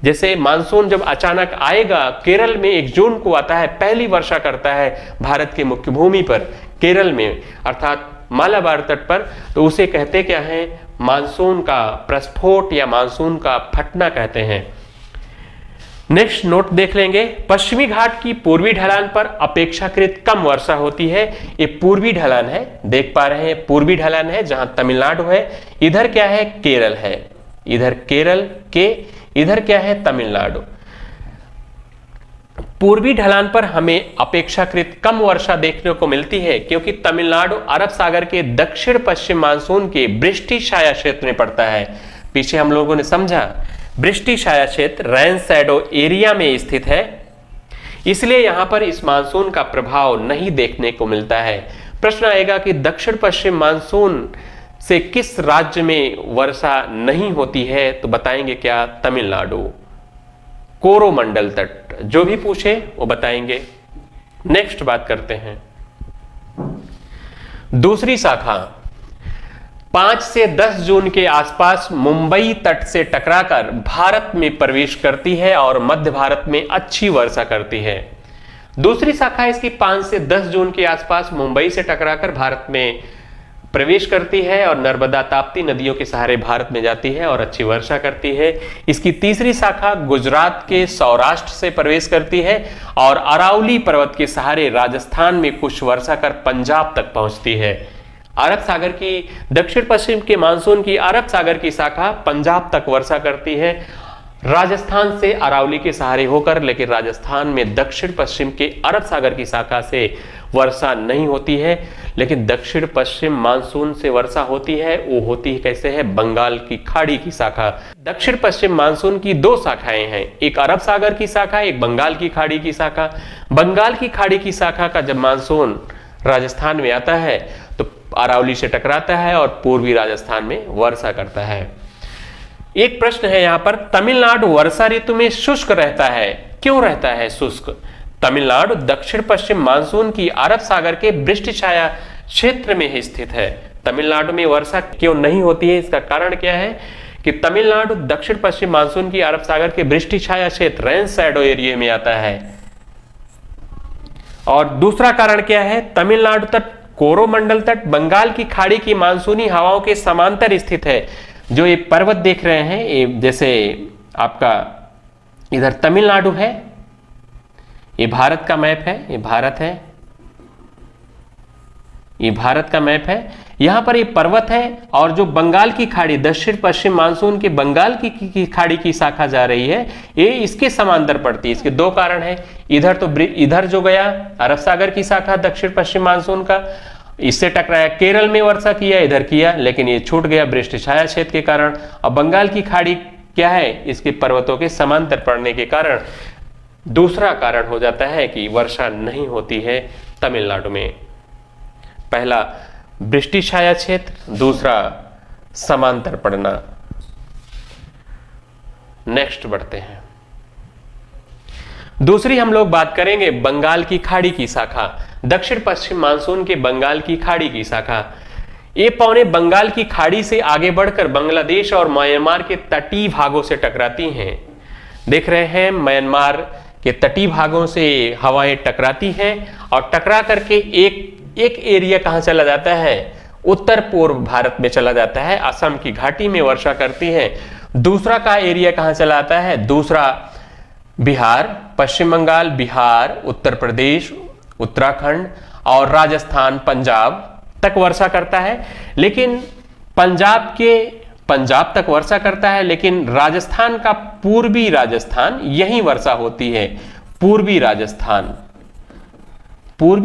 जैसे मानसून जब अचानक आएगा, केरल में 1 जून को आता है, पहली वर्षा करता है भारत के मुख्य भूमि पर केरल में, अर्थात मालाबार तट पर, तो उसे कहते क्या है? मानसून का प्रस्फोट या मानसून का फटना कहते हैं। नेक्स्ट नोट देख लेंगे, पश्चिमी घाट की पूर्वी ढलान पर अपेक्षाकृत कम वर्षा होती है। ये पूर्वी ढलान है, देख पा रहे हैं पूर्वी ढलान है जहां तमिलनाडु है, इधर क्या है केरल है, इधर केरल के, इधर क्या है तमिलनाडु। पूर्वी ढलान पर हमें अपेक्षाकृत कम वर्षा देखने को मिलती है क्योंकि तमिलनाडु अरब सागर के दक्षिण पश्चिम मानसून के वृष्टि छाया क्षेत्र में पड़ता है। पीछे हम लोगों ने समझा वृष्टि छाया क्षेत्र रेन शैडो एरिया में स्थित है, इसलिए यहां पर इस मानसून का प्रभाव नहीं देखने को मिलता है। प्रश्न आएगा कि दक्षिण पश्चिम मानसून से किस राज्य में वर्षा नहीं होती है, तो बताएंगे क्या तमिलनाडु, कोरोमंडल तट, जो भी पूछे वो बताएंगे। नेक्स्ट बात करते हैं, दूसरी शाखा 5 से 10 जून के आसपास मुंबई तट से टकराकर भारत में प्रवेश करती है और मध्य भारत में अच्छी वर्षा करती है। दूसरी शाखा इसकी 5 से 10 जून के आसपास मुंबई से टकराकर भारत में प्रवेश करती है और नर्मदा ताप्ती नदियों के सहारे भारत में जाती है और अच्छी वर्षा करती है। इसकी तीसरी शाखा गुजरात के सौराष्ट्र से प्रवेश करती है और अरावली पर्वत के सहारे राजस्थान में कुछ वर्षा कर पंजाब तक पहुंचती है। अरब सागर की दक्षिण पश्चिम के मानसून की अरब सागर की शाखा पंजाब तक वर्षा करती है, राजस्थान से अरावली के सहारे होकर, लेकिन राजस्थान में दक्षिण पश्चिम के अरब सागर की शाखा से वर्षा नहीं होती है। लेकिन दक्षिण पश्चिम मानसून से वर्षा होती है, वो होती है कैसे है, बंगाल की खाड़ी की शाखा। दक्षिण पश्चिम मानसून की 2 शाखाएं हैं, एक अरब सागर की शाखा, एक बंगाल की खाड़ी की शाखा। बंगाल की खाड़ी की शाखा का जब मानसून राजस्थान में आता है तो अरावली से टकराता है और पूर्वी राजस्थान में वर्षा करता है। एक प्रश्न है यहां पर, तमिलनाडु वर्षा ऋतु में शुष्क रहता है, क्यों रहता है शुष्क? तमिलनाडु दक्षिण पश्चिम मानसून की अरब सागर के वृष्टि छाया क्षेत्र में ही स्थित है। तमिलनाडु में वर्षा क्यों नहीं होती है, इसका कारण क्या है कि तमिलनाडु दक्षिण पश्चिम मानसून की अरब सागर के वृष्टि छाया क्षेत्र रेन शैडो एरिया में आता है। और दूसरा कारण क्या है, तमिलनाडु तट, कोरोमंडल तट बंगाल की खाड़ी की मानसूनी हवाओं के समांतर स्थित है। जो ये पर्वत देख रहे हैं, ये जैसे आपका इधर तमिलनाडु है, ये भारत का मैप है, ये भारत है, ये भारत का मैप है, यहां पर ये पर्वत है और जो बंगाल की खाड़ी दक्षिण पश्चिम मानसून के बंगाल की खाड़ी की शाखा जा रही है, ये इसके समांतर पड़ती है। इसके 2 कारण है, इधर तो इधर जो गया अरब सागर की शाखा दक्षिण पश्चिम मानसून का, इससे टकराया, केरल में वर्षा किया, इधर किया, लेकिन ये छूट गया वृष्टि छाया क्षेत्र के कारण। और बंगाल की खाड़ी क्या है, इसके पर्वतों के समांतर पड़ने के कारण दूसरा कारण हो जाता है कि वर्षा नहीं होती है तमिलनाडु में। पहला वृष्टि छाया क्षेत्र, दूसरा समांतर पड़ना। नेक्स्ट बढ़ते हैं, दूसरी हम लोग बात करेंगे बंगाल की खाड़ी की शाखा, दक्षिण पश्चिम मानसून के बंगाल की खाड़ी की शाखा। ये पौने बंगाल की खाड़ी से आगे बढ़कर बांग्लादेश और म्यांमार के तटीय भागों से टकराती हैं। देख रहे हैं म्यांमार के तटीय भागों से हवाएं टकराती हैं और टकरा करके एक एरिया कहां चला जाता है, उत्तर पूर्व भारत में चला जाता है, असम की घाटी में वर्षा करती है। दूसरा का एरिया कहां चला आता है, दूसरा बिहार, पश्चिम बंगाल, बिहार, उत्तर प्रदेश, उत्तराखंड और राजस्थान, पंजाब तक वर्षा करता है। लेकिन पंजाब तक वर्षा करता है, लेकिन राजस्थान का पूर्वी राजस्थान यही वर्षा होती है। पूर्वी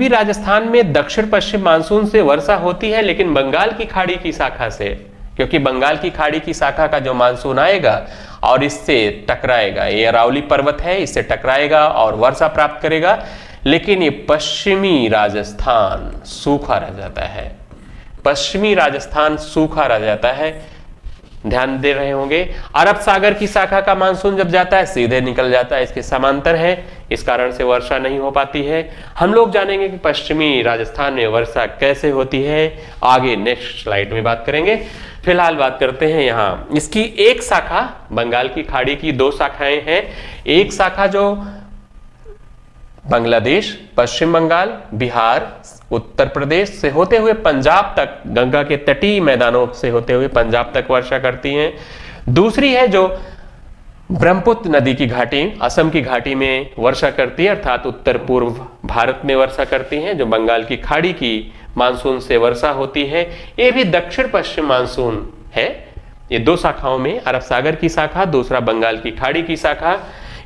राजस्थान में दक्षिण पश्चिम मानसून से वर्षा होती है, लेकिन बंगाल की खाड़ी की शाखा से, क्योंकि बंगाल की खाड़ी की शाखा का जो मानसून आएगा और इससे टकराएगा, ये अरावली पर्वत है, इससे टकराएगा और वर्षा प्राप्त करेगा, लेकिन ये पश्चिमी राजस्थान सूखा रह जाता है। पश्चिमी राजस्थान सूखा रह जाता है, ध्यान दे रहे होंगे। अरब सागर की शाखा का मानसून जब जाता है सीधे निकल जाता है, इसके समांतर है, इस कारण से वर्षा नहीं हो पाती है। हम लोग जानेंगे कि पश्चिमी राजस्थान में वर्षा कैसे होती है, आगे नेक्स्ट स्लाइड में बात करेंगे। फिलहाल बात करते हैं यहाँ इसकी एक शाखा, बंगाल की खाड़ी की 2 शाखाएं हैं। एक शाखा जो बांग्लादेश, पश्चिम बंगाल, बिहार उत्तर प्रदेश से होते हुए पंजाब तक, गंगा के तटीय मैदानों से होते हुए पंजाब तक वर्षा करती हैं। दूसरी है जो ब्रह्मपुत्र नदी की घाटी, असम की घाटी में वर्षा करती है, अर्थात उत्तर पूर्व भारत में वर्षा करती हैं, जो बंगाल की खाड़ी की मानसून से वर्षा होती है। ये भी दक्षिण पश्चिम मानसून है। ये दो शाखाओं में, अरब सागर की शाखा, दूसरा बंगाल की खाड़ी की शाखा।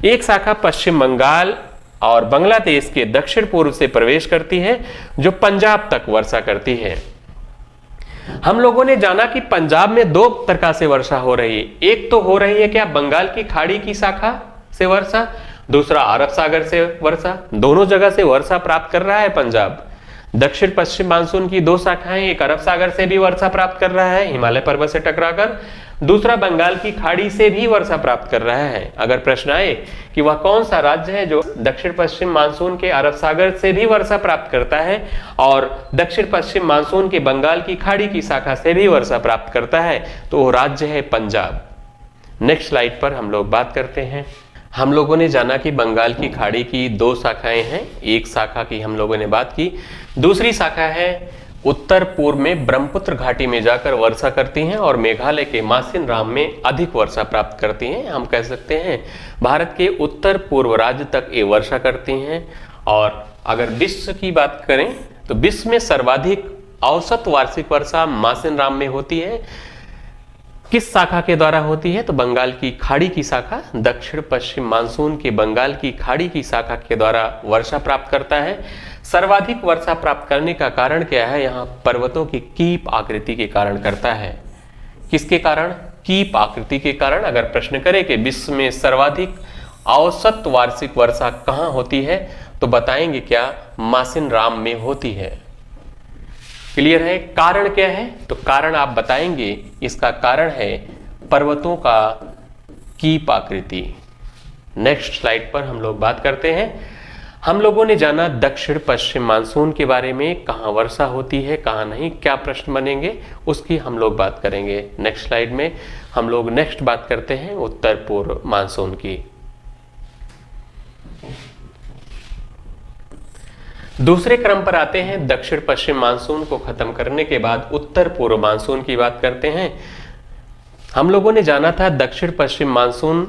एक शाखा पश्चिम बंगाल और बांग्लादेश के दक्षिण पूर्व से प्रवेश करती है, जो पंजाब तक वर्षा करती है। हम लोगों ने जाना कि पंजाब में दो प्रकार से वर्षा हो रही है। एक तो हो रही है क्या बंगाल की खाड़ी की शाखा से वर्षा, दूसरा अरब सागर से वर्षा। दोनों जगह से वर्षा प्राप्त कर रहा है पंजाब। दक्षिण पश्चिम मानसून की दो शाखाएं, एक अरब सागर से भी वर्षा प्राप्त कर रहा है हिमालय पर्वत से टकराकर, दूसरा बंगाल की खाड़ी से भी वर्षा प्राप्त कर रहा है। अगर प्रश्न आए कि वह कौन सा राज्य है जो दक्षिण पश्चिम मानसून के अरब सागर से भी वर्षा प्राप्त करता है और दक्षिण पश्चिम मानसून के बंगाल की खाड़ी की शाखा से भी वर्षा प्राप्त करता है, तो वो राज्य है पंजाब। नेक्स्ट स्लाइड पर हम लोग बात करते हैं। हम लोगों ने जाना कि बंगाल की खाड़ी की दो शाखाएं हैं। एक शाखा की हम लोगों ने बात की, दूसरी शाखा है उत्तर पूर्व में ब्रह्मपुत्र घाटी में जाकर वर्षा करती हैं और मेघालय के मासिन राम में अधिक वर्षा प्राप्त करती हैं। हम कह सकते हैं भारत के उत्तर पूर्व राज्य तक ये वर्षा करती हैं। और अगर विश्व की बात करें तो विश्व में सर्वाधिक औसत वार्षिक वर्षा मासिन राम में होती है। किस शाखा के द्वारा होती है? तो बंगाल की खाड़ी की शाखा, दक्षिण पश्चिम मानसून के बंगाल की खाड़ी की शाखा के द्वारा वर्षा प्राप्त करता है। सर्वाधिक वर्षा प्राप्त करने का कारण क्या है? यहाँ पर्वतों की कीप आकृति के कारण करता है। किसके कारण? कीप आकृति के कारण। अगर प्रश्न करें कि विश्व में सर्वाधिक औसत वार्षिक वर्षा कहाँ होती है, तो बताएंगे क्या? मासिन राम में होती है। क्लियर है? कारण क्या है? तो कारण आप बताएंगे, इसका कारण है पर्वतों का कीप आकृति। नेक्स्ट स्लाइड पर हम लोग बात करते हैं। हम लोगों ने जाना दक्षिण पश्चिम मानसून के बारे में, कहाँ वर्षा होती है कहाँ नहीं, क्या प्रश्न बनेंगे उसकी हम लोग बात करेंगे। नेक्स्ट स्लाइड में हम लोग नेक्स्ट बात करते हैं उत्तर पूर्व मानसून की। दूसरे क्रम पर आते हैं। दक्षिण पश्चिम मानसून को खत्म करने के बाद उत्तर पूर्व मानसून की बात करते हैं। हम लोगों ने जाना था दक्षिण पश्चिम मानसून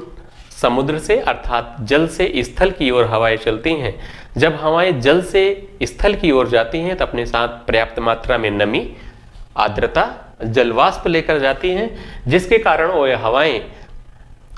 समुद्र से अर्थात जल से स्थल की ओर हवाएं चलती हैं। जब हवाएं जल से स्थल की ओर जाती हैं तो अपने साथ पर्याप्त मात्रा में नमी, आर्द्रता, जलवाष्प लेकर जाती हैं, जिसके कारण वो हवाएं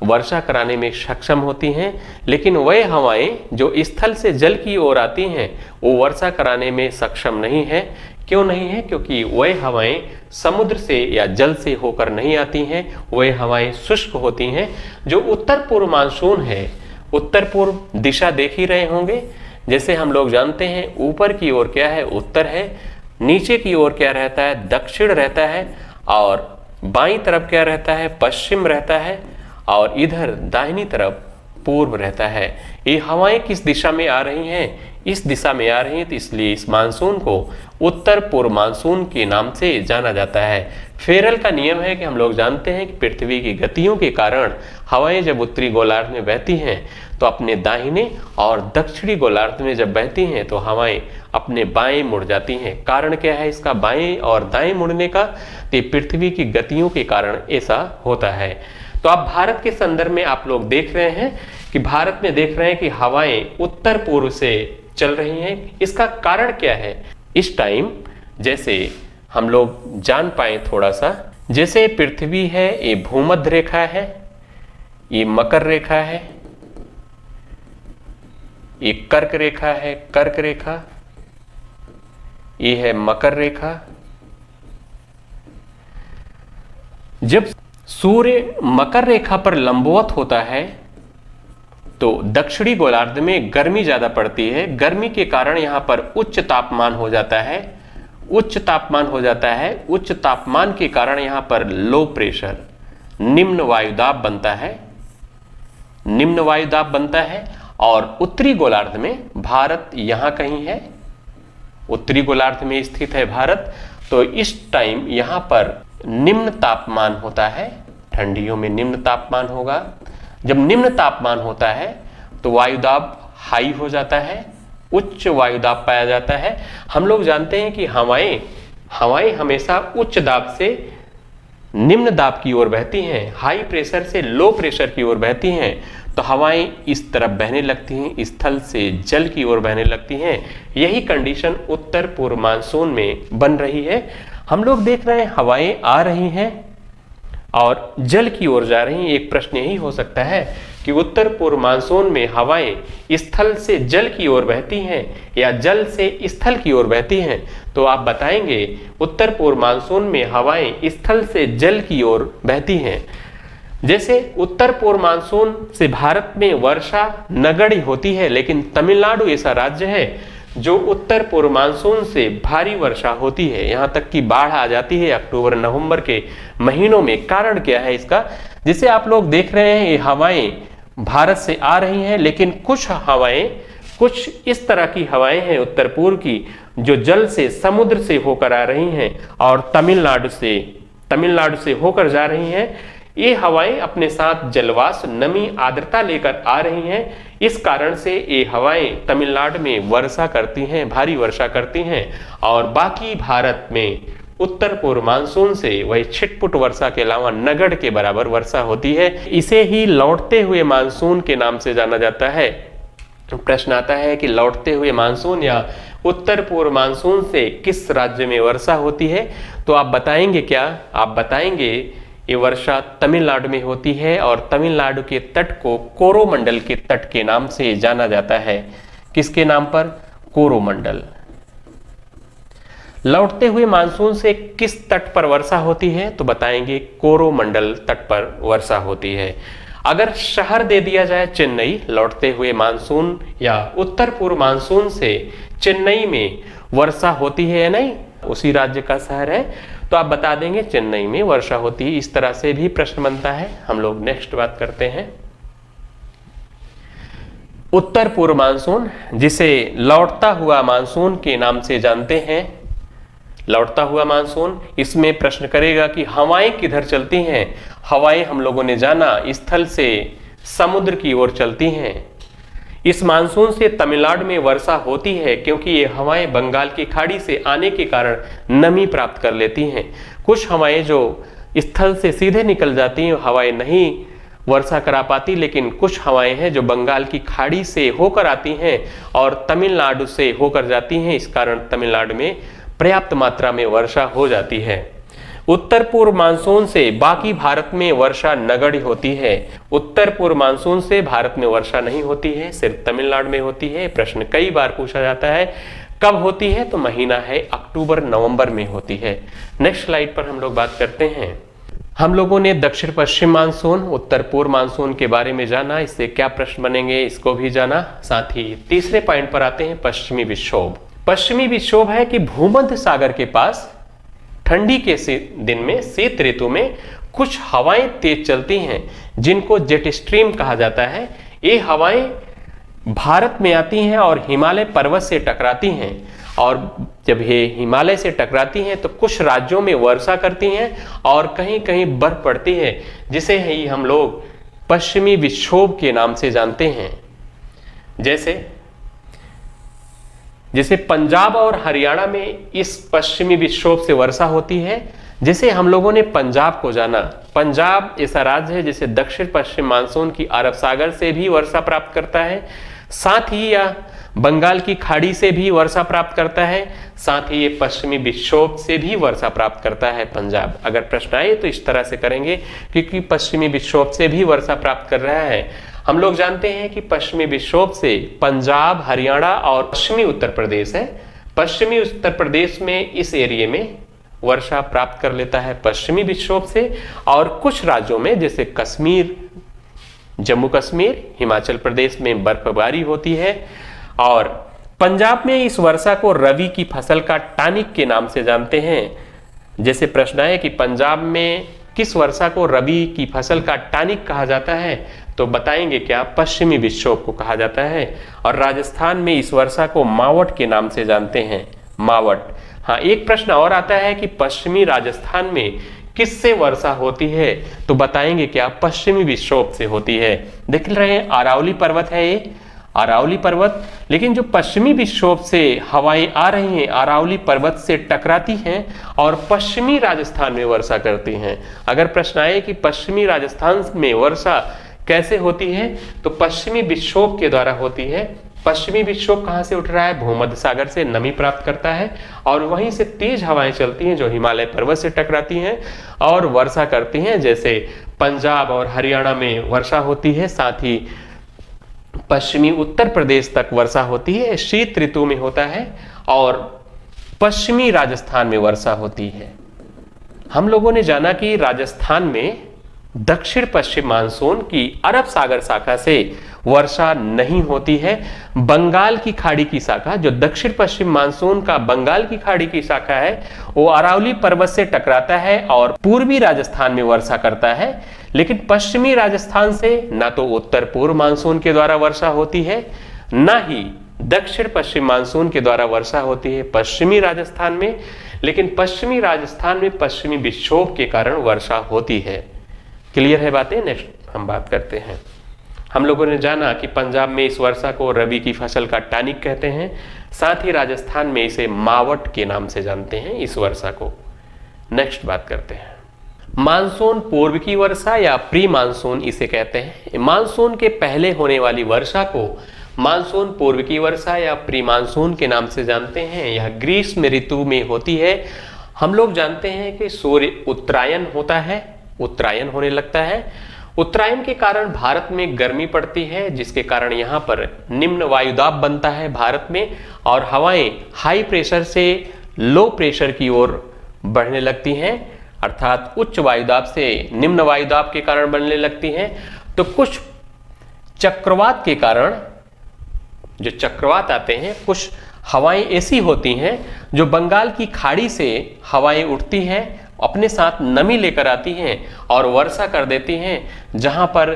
वर्षा कराने में सक्षम होती हैं। लेकिन वह हवाएं जो स्थल से जल की ओर आती हैं वो वर्षा कराने में सक्षम नहीं है। क्यों नहीं है? क्योंकि वह हवाएं समुद्र से या जल से होकर नहीं आती हैं, वह हवाएं शुष्क होती हैं। जो उत्तर पूर्व मानसून है, उत्तर पूर्व दिशा देख ही रहे होंगे। जैसे हम लोग जानते हैं ऊपर की ओर क्या है? उत्तर है, नीचे की ओर क्या रहता है? दक्षिण रहता है, और बाईं तरफ क्या रहता है? पश्चिम रहता है, और इधर दाहिनी तरफ पूर्व रहता है। ये हवाएं किस दिशा में आ रही हैं? इस दिशा में आ रही हैं, तो इसलिए इस मानसून को उत्तर पूर्व मानसून के नाम से जाना जाता है। फेरल का नियम है कि हम लोग जानते हैं कि पृथ्वी की गतियों के कारण हवाएं जब उत्तरी गोलार्ध में बहती हैं तो अपने दाहिने और दक्षिणी गोलार्ध में जब बहती हैं तो हवाएं अपने बाएं मुड़ जाती हैं। कारण क्या है इसका बाएं और दाएं मुड़ने का? तो पृथ्वी की गतियों के कारण ऐसा होता है। तो अब भारत के संदर्भ में आप लोग देख रहे हैं कि भारत में देख रहे हैं कि हवाएं उत्तर पूर्व से चल रही हैं। इसका कारण क्या है? इस टाइम जैसे हम लोग जान पाए थोड़ा सा, जैसे पृथ्वी है ये भूमध्य रेखा है, ये मकर रेखा है, ये कर्क रेखा है, कर्क रेखा, ये है मकर रेखा। जब सूर्य मकर रेखा पर लंबवत होता है तो दक्षिणी गोलार्ध में गर्मी ज्यादा पड़ती है। गर्मी के कारण यहां पर उच्च तापमान हो जाता है, उच्च तापमान हो जाता है। उच्च तापमान के कारण यहां पर लो प्रेशर, निम्न वायुदाब बनता है, निम्न वायुदाब बनता है। और उत्तरी गोलार्ध में, भारत यहां कहीं है, उत्तरी गोलार्ध में स्थित है भारत, तो इस टाइम यहां पर निम्न तापमान होता है। ठंडियों में निम्न तापमान होगा। जब निम्न तापमान होता है तो वायुदाब हाई हो जाता है, उच्च वायुदाब पाया जाता है। हम लोग जानते हैं कि हवाएं हमेशा उच्च दाब से निम्न दाब की ओर बहती हैं, हाई प्रेशर से लो प्रेशर की ओर बहती हैं। तो हवाएं इस तरफ बहने लगती हैं, स्थल से जल की ओर बहने लगती हैं। यही कंडीशन उत्तर पूर्व मानसून में बन रही है। हम लोग देख रहे हैं हवाएं आ रही हैं और जल की ओर जा रही हैं। एक प्रश्न यही हो सकता है कि उत्तर पूर्व मानसून में हवाएं स्थल से जल की ओर बहती हैं या जल से स्थल की ओर बहती हैं। तो आप बताएंगे उत्तर पूर्व मानसून में हवाएं स्थल से जल की ओर बहती हैं। जैसे उत्तर पूर्व मानसून से भारत में वर्षा नगण्य होती है, लेकिन तमिलनाडु ऐसा राज्य है जो उत्तर पूर्व मानसून से भारी वर्षा होती है, यहाँ तक कि बाढ़ आ जाती है अक्टूबर नवंबर के महीनों में। कारण क्या है इसका? जिसे आप लोग देख रहे हैं ये हवाएं भारत से आ रही हैं, लेकिन कुछ इस तरह की हवाएं हैं उत्तर पूर्व की जो जल से समुद्र से होकर आ रही हैं और तमिलनाडु से होकर जा रही हैं। ये हवाएं अपने साथ जलवाष्प, नमी, आर्द्रता लेकर आ रही हैं। इस कारण से ये हवाएं तमिलनाडु में वर्षा करती हैं, भारी वर्षा करती हैं और बाकी भारत में उत्तर पूर्व मानसून से वही छिटपुट वर्षा के अलावा नगण्य के बराबर वर्षा होती है। इसे ही लौटते हुए मानसून के नाम से जाना जाता है। प्रश्न आता है कि लौटते हुए मानसून या उत्तर पूर्व मानसून से किस राज्य में वर्षा होती है? तो आप बताएंगे क्या? आप बताएंगे ये वर्षा तमिलनाडु में होती है और तमिलनाडु के तट को कोरोमंडल के तट के नाम से जाना जाता है। किसके नाम पर? कोरोमंडल। लौटते हुए मानसून से किस तट पर वर्षा होती है? तो बताएंगे कोरोमंडल तट पर वर्षा होती है। अगर शहर दे दिया जाए चेन्नई, लौटते हुए मानसून या उत्तर पूर्व मानसून से चेन्नई में वर्षा होती है या नहीं, उसी राज्य का शहर है, तो आप बता देंगे चेन्नई में वर्षा होती है। इस तरह से भी प्रश्न बनता है। हम लोग नेक्स्ट बात करते हैं उत्तर पूर्व मानसून, जिसे लौटता हुआ मानसून के नाम से जानते हैं। लौटता हुआ मानसून, इसमें प्रश्न करेगा कि हवाएं किधर चलती हैं? हवाएं हम लोगों ने जाना स्थल से समुद्र की ओर चलती हैं। इस मानसून से तमिलनाडु में वर्षा होती है क्योंकि ये हवाएं बंगाल की खाड़ी से आने के कारण नमी प्राप्त कर लेती हैं। कुछ हवाएं जो स्थल से सीधे निकल जाती हैं, हवाएं नहीं वर्षा करा पाती, लेकिन कुछ हवाएं हैं जो बंगाल की खाड़ी से होकर आती हैं और तमिलनाडु से होकर जाती हैं। इस कारण तमिलनाडु में पर्याप्त मात्रा में वर्षा हो जाती है। उत्तर पूर्व मानसून से बाकी भारत में वर्षा नगण्य होती है। उत्तर पूर्व मानसून से भारत में वर्षा नहीं होती है, सिर्फ तमिलनाडु में होती है। प्रश्न कई बार पूछा जाता है कब होती है? तो महीना है अक्टूबर नवंबर में होती है। नेक्स्ट स्लाइड पर हम लोग बात करते हैं। हम लोगों ने दक्षिण पश्चिम मानसून, उत्तर पूर्व मानसून के बारे में जाना, इससे क्या प्रश्न बनेंगे इसको भी जाना। साथ ही तीसरे पॉइंट पर आते हैं पश्चिमी विक्षोभ। पश्चिमी विक्षोभ है कि भूमध्य सागर के पास ठंडी के दिन में, शीत ऋतु में कुछ हवाएं तेज चलती हैं जिनको जेट स्ट्रीम कहा जाता है। ये हवाएं भारत में आती हैं और हिमालय पर्वत से टकराती हैं और जब ये हिमालय से टकराती हैं तो कुछ राज्यों में वर्षा करती हैं और कहीं कहीं बर्फ पड़ती है, जिसे ही हम लोग पश्चिमी विक्षोभ के नाम से जानते हैं। जैसे पंजाब और हरियाणा में इस पश्चिमी विक्षोभ से वर्षा होती है। जैसे हम लोगों ने पंजाब को जाना, पंजाब ऐसा राज्य है जिसे दक्षिण पश्चिम मानसून की अरब सागर से भी वर्षा प्राप्त करता है, साथ ही यह बंगाल की खाड़ी से भी वर्षा प्राप्त करता है, साथ ही ये पश्चिमी विक्षोभ से भी वर्षा प्राप्त करता है पंजाब। अगर प्रश्न आए तो इस तरह से करेंगे क्योंकि पश्चिमी विक्षोभ से भी वर्षा प्राप्त कर रहा है। हम लोग जानते हैं कि पश्चिमी विक्षोभ से पंजाब, हरियाणा और पश्चिमी उत्तर प्रदेश है। पश्चिमी उत्तर प्रदेश में इस एरिया में वर्षा प्राप्त कर लेता है पश्चिमी विक्षोभ से, और कुछ राज्यों में जैसे कश्मीर, जम्मू कश्मीर, हिमाचल प्रदेश में बर्फबारी होती है। और पंजाब में इस वर्षा को रबी की फसल का टानिक के नाम से जानते हैं। जैसे प्रश्न है कि पंजाब में किस वर्षा को रबी की फसल का टानिक कहा जाता है, तो बताएंगे क्या? पश्चिमी विक्षोभ को कहा जाता है। और राजस्थान में इस वर्षा को मावट के नाम से जानते हैं, मावट। हाँ, एक प्रश्न और आता है कि पश्चिमी राजस्थान में किससे वर्षा होती है, तो बताएंगे क्या? पश्चिमी विक्षोभ से होती है। देख रहे हैं अरावली पर्वत है ये, अरावली पर्वत। लेकिन जो पश्चिमी विक्षोभ से हवाएं आ रही हैं अरावली पर्वत से टकराती हैं और पश्चिमी राजस्थान में वर्षा करती हैं। अगर प्रश्न आए कि पश्चिमी राजस्थान में वर्षा कैसे होती है, तो पश्चिमी विक्षोभ के द्वारा होती है। पश्चिमी विक्षोभ कहां से उठ रहा है? भूमध्य सागर से नमी प्राप्त करता है और वहीं से तेज हवाएं चलती हैं जो हिमालय पर्वत से टकराती हैं और वर्षा करती हैं। जैसे पंजाब और हरियाणा में वर्षा होती है, साथ ही पश्चिमी उत्तर प्रदेश तक वर्षा होती है, शीत ऋतु में होता है, और पश्चिमी राजस्थान में वर्षा होती है। हम लोगों ने जाना कि राजस्थान में दक्षिण पश्चिम मानसून की अरब सागर शाखा से वर्षा नहीं होती है। बंगाल की खाड़ी की शाखा, जो दक्षिण पश्चिम मानसून का बंगाल की खाड़ी की शाखा है, वो अरावली पर्वत से टकराता है और पूर्वी राजस्थान में वर्षा करता है। लेकिन पश्चिमी राजस्थान से ना तो उत्तर पूर्व मानसून के द्वारा वर्षा होती है, ना ही दक्षिण पश्चिम मानसून के द्वारा वर्षा होती है पश्चिमी राजस्थान में। लेकिन पश्चिमी राजस्थान में पश्चिमी विक्षोभ के कारण वर्षा होती है। क्लियर है बातें? नेक्स्ट हम बात करते हैं। हम लोगों ने जाना कि पंजाब में इस वर्षा को रबी की फसल का टानिक कहते हैं, साथ ही राजस्थान में इसे मावट के नाम से जानते हैं इस वर्षा को। नेक्स्ट बात करते हैं, मानसून पूर्व की वर्षा या प्री मानसून इसे कहते हैं। मानसून के पहले होने वाली वर्षा को मानसून पूर्व की वर्षा या प्री मानसून के नाम से जानते हैं। यह ग्रीष्म ऋतु में होती है। हम लोग जानते हैं कि सूर्य उत्तरायण होता है, उत्तरायण होने लगता है। उत्तरायण के कारण भारत में गर्मी पड़ती है, जिसके कारण यहाँ पर निम्न वायुदाब बनता है भारत में, और हवाएं हाई प्रेशर से लो प्रेशर की ओर बढ़ने लगती हैं, अर्थात उच्च वायुदाब से निम्न वायुदाब के कारण बनने लगती हैं। तो कुछ चक्रवात के कारण, जो चक्रवात आते हैं, कुछ हवाएं ऐसी होती हैं जो बंगाल की खाड़ी से हवाएं उठती हैं, अपने साथ नमी लेकर आती हैं और वर्षा कर देती हैं, जहां पर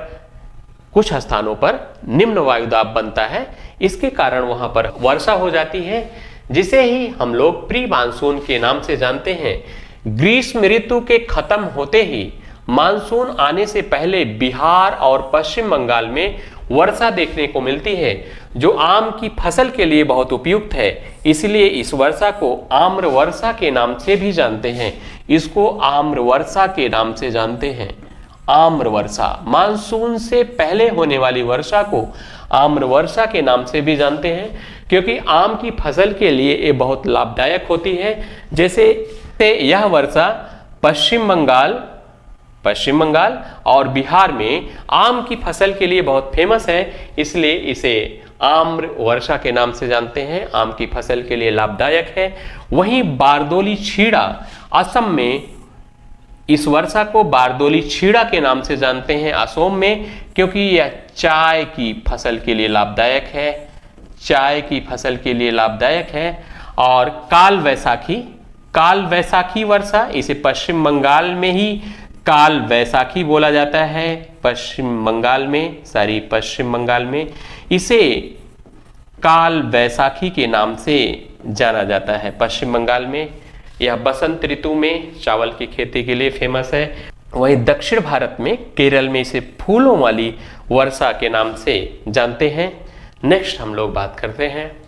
कुछ स्थानों पर निम्न वायुदाब बनता है। इसके कारण वहां पर वर्षा हो जाती है, जिसे ही हम लोग प्री मानसून के नाम से जानते हैं। ग्रीष्म ऋतु के खत्म होते ही मानसून आने से पहले बिहार और पश्चिम बंगाल में वर्षा देखने को मिलती है, जो आम की फसल के लिए बहुत उपयुक्त है। इसलिए इस वर्षा को आम्र वर्षा के नाम से भी जानते हैं। इसको आम्र वर्षा के नाम से जानते हैं। आम्र वर्षा, मानसून से पहले होने वाली वर्षा को आम्र वर्षा के नाम से भी जानते हैं, क्योंकि आम की फसल के लिए ये बहुत लाभदायक होती है। जैसे यह वर्षा पश्चिम बंगाल और बिहार में आम की फसल के लिए बहुत फेमस है, इसलिए इसे आम्र वर्षा के नाम से जानते हैं। आम की फसल के लिए लाभदायक है। वहीं बारदोली छीड़ा, असम में इस वर्षा को बारदोली छीड़ा के नाम से जानते हैं असम में, क्योंकि यह चाय की फसल के लिए लाभदायक है। चाय की फसल के लिए लाभदायक है। और काल वैसाखी वर्षा, इसे पश्चिम बंगाल में ही काल वैसाखी बोला जाता है। पश्चिम बंगाल में इसे काल वैसाखी के नाम से जाना जाता है। पश्चिम बंगाल में यह बसंत ऋतु में चावल की खेती के लिए फेमस है। वहीं दक्षिण भारत में केरल में इसे फूलों वाली वर्षा के नाम से जानते हैं। नेक्स्ट हम लोग बात करते हैं,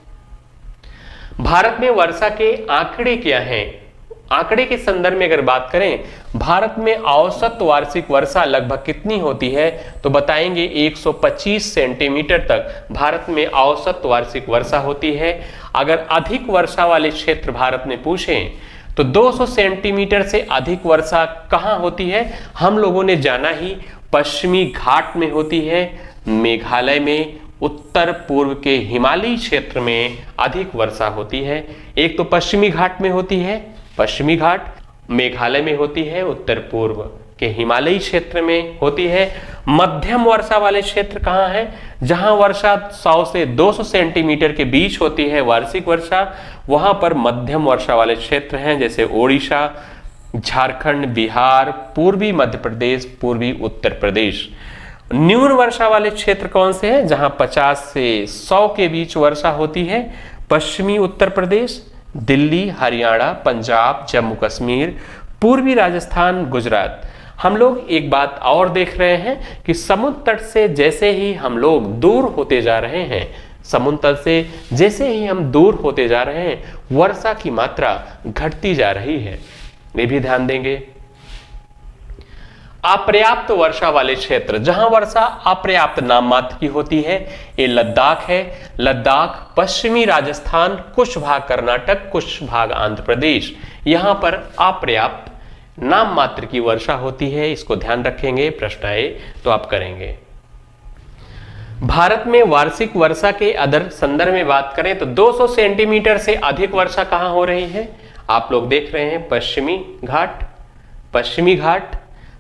भारत में वर्षा के आंकड़े क्या हैं। आंकड़े के संदर्भ में अगर बात करें, भारत में औसत वार्षिक वर्षा लगभग कितनी होती है, तो बताएंगे 125 सेंटीमीटर तक भारत में औसत वार्षिक वर्षा होती है। अगर अधिक वर्षा वाले क्षेत्र भारत में पूछें तो 200 सेंटीमीटर से अधिक वर्षा कहां होती है। हम लोगों ने जाना ही पश्चिमी घाट में होती है, मेघालय में, उत्तर पूर्व के हिमालयी क्षेत्र में अधिक वर्षा होती है। एक तो पश्चिमी घाट में होती है, पश्चिमी घाट मेघालय में होती है, उत्तर पूर्व के हिमालयी क्षेत्र में होती है। मध्यम वर्षा वाले क्षेत्र कहाँ है, जहां वर्षा 100 से 200 सेंटीमीटर के बीच होती है वार्षिक वर्षा, वहां पर मध्यम वर्षा वाले क्षेत्र हैं, जैसे ओडिशा, झारखंड, बिहार, पूर्वी मध्य प्रदेश, पूर्वी उत्तर प्रदेश। न्यून वर्षा वाले क्षेत्र कौन से हैं, जहां 50 से 100 के बीच वर्षा होती है, पश्चिमी उत्तर प्रदेश, दिल्ली, हरियाणा, पंजाब, जम्मू कश्मीर, पूर्वी राजस्थान, गुजरात। हम लोग एक बात और देख रहे हैं कि समुद्र तट से जैसे ही हम लोग दूर होते जा रहे हैं, समुद्र तट से जैसे ही हम दूर होते जा रहे हैं, वर्षा की मात्रा घटती जा रही है। ये भी ध्यान देंगे। अपर्याप्त वर्षा वाले क्षेत्र, जहां वर्षा अपर्याप्त नाम मात्र की होती है, ये लद्दाख है। लद्दाख, पश्चिमी राजस्थान, कुछ भाग कर्नाटक, कुछ भाग आंध्र प्रदेश, यहां पर अपर्याप्त नाम मात्र की वर्षा होती है। इसको ध्यान रखेंगे, प्रश्न आए तो आप करेंगे। भारत में वार्षिक वर्षा के अदर संदर्भ में बात करें तो 200 सेंटीमीटर से अधिक वर्षा कहां हो रही है? आप लोग देख रहे हैं पश्चिमी घाट,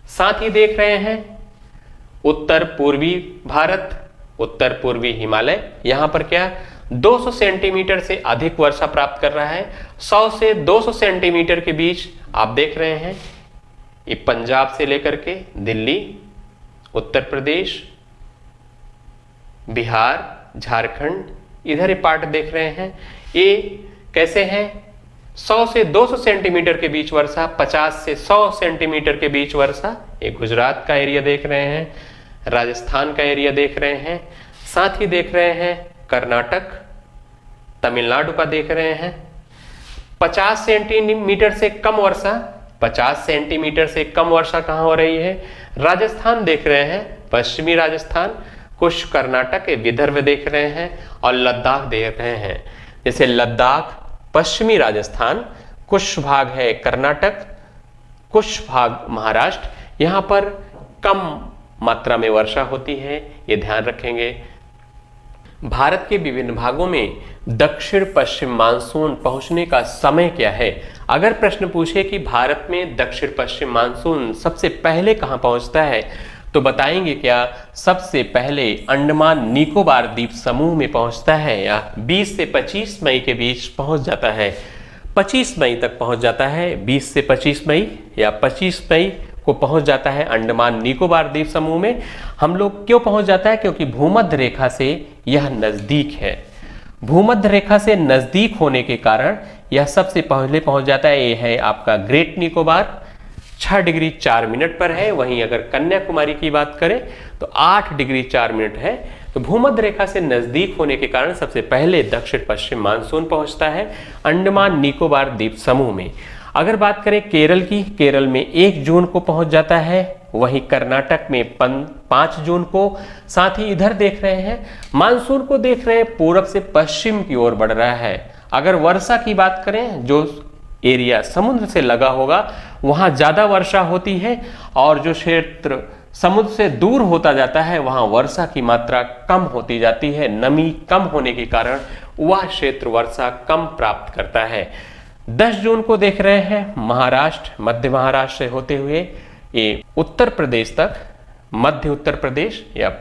साथ ही देख रहे हैं उत्तर पूर्वी भारत, उत्तर पूर्वी हिमालय। यहां पर क्या 200 सेंटीमीटर से अधिक वर्षा प्राप्त कर रहा है। 100 से 200 सेंटीमीटर के बीच आप देख रहे हैं ये पंजाब से लेकर के दिल्ली, उत्तर प्रदेश, बिहार, झारखंड, इधर ये पार्ट देख रहे हैं। ये कैसे हैं? 100 से 200 सेंटीमीटर के बीच वर्षा, 50 से 100 सेंटीमीटर के बीच वर्षा। ये गुजरात का एरिया देख रहे हैं, राजस्थान का एरिया देख रहे हैं, साथ ही देख रहे हैं कर्नाटक, तमिलनाडु का देख रहे हैं। 50 सेंटीमीटर से कम वर्षा, 50 सेंटीमीटर से कम वर्षा कहां हो रही है? राजस्थान देख रहे हैं, पश्चिमी राजस्थान, कुछ कर्नाटक, विदर्भ देख रहे हैं और लद्दाख देख रहे हैं। जैसे लद्दाख, पश्चिमी राजस्थान, कुछ भाग है कर्नाटक, कुछ भाग महाराष्ट्र, यहां पर कम मात्रा में वर्षा होती है, ये ध्यान रखेंगे। भारत के विभिन्न भागों में दक्षिण पश्चिम मानसून पहुंचने का समय क्या है? अगर प्रश्न पूछे कि भारत में दक्षिण पश्चिम मानसून सबसे पहले कहां पहुंचता है, तो बताएंगे क्या? सबसे पहले अंडमान निकोबार द्वीप समूह में पहुंचता है, या 20 से 25 मई के बीच पहुंच जाता है। 25 मई तक पहुंच जाता है, 20 से 25 मई या 25 मई को पहुंच जाता है अंडमान निकोबार द्वीप समूह में। हम लोग क्यों पहुंच जाता है? क्योंकि भूमध्य रेखा से यह नजदीक है। भूमध्य रेखा से नजदीक होने के कारण यह सबसे पहले पहुंच जाता है। यह है आपका ग्रेट निकोबार, 6 डिग्री 4 मिनट पर है। वहीं अगर कन्याकुमारी की बात करें तो 8 डिग्री 4 मिनट है। तो भूमध्य रेखा से नजदीक होने के कारण सबसे पहले दक्षिण पश्चिम मानसून पहुंचता है अंडमान निकोबार द्वीप समूह में। अगर बात करें केरल की, केरल में 1 जून को पहुंच जाता है, वहीं कर्नाटक में 5 जून को। साथ ही इधर देख रहे हैं मानसून को देख रहे हैं पूरब से पश्चिम की ओर बढ़ रहा है। अगर वर्षा की बात करें, जो एरिया समुद्र से लगा होगा वहां ज्यादा वर्षा होती है, और जो क्षेत्र समुद्र से दूर होता जाता है वहां वर्षा की मात्रा कम होती जाती है। नमी कम होने के कारण वह क्षेत्र वर्षा कम प्राप्त करता है। 10 जून को देख रहे हैं महाराष्ट्र, मध्य महाराष्ट्र से होते हुए ये उत्तर प्रदेश तक, मध्य उत्तर प्रदेश या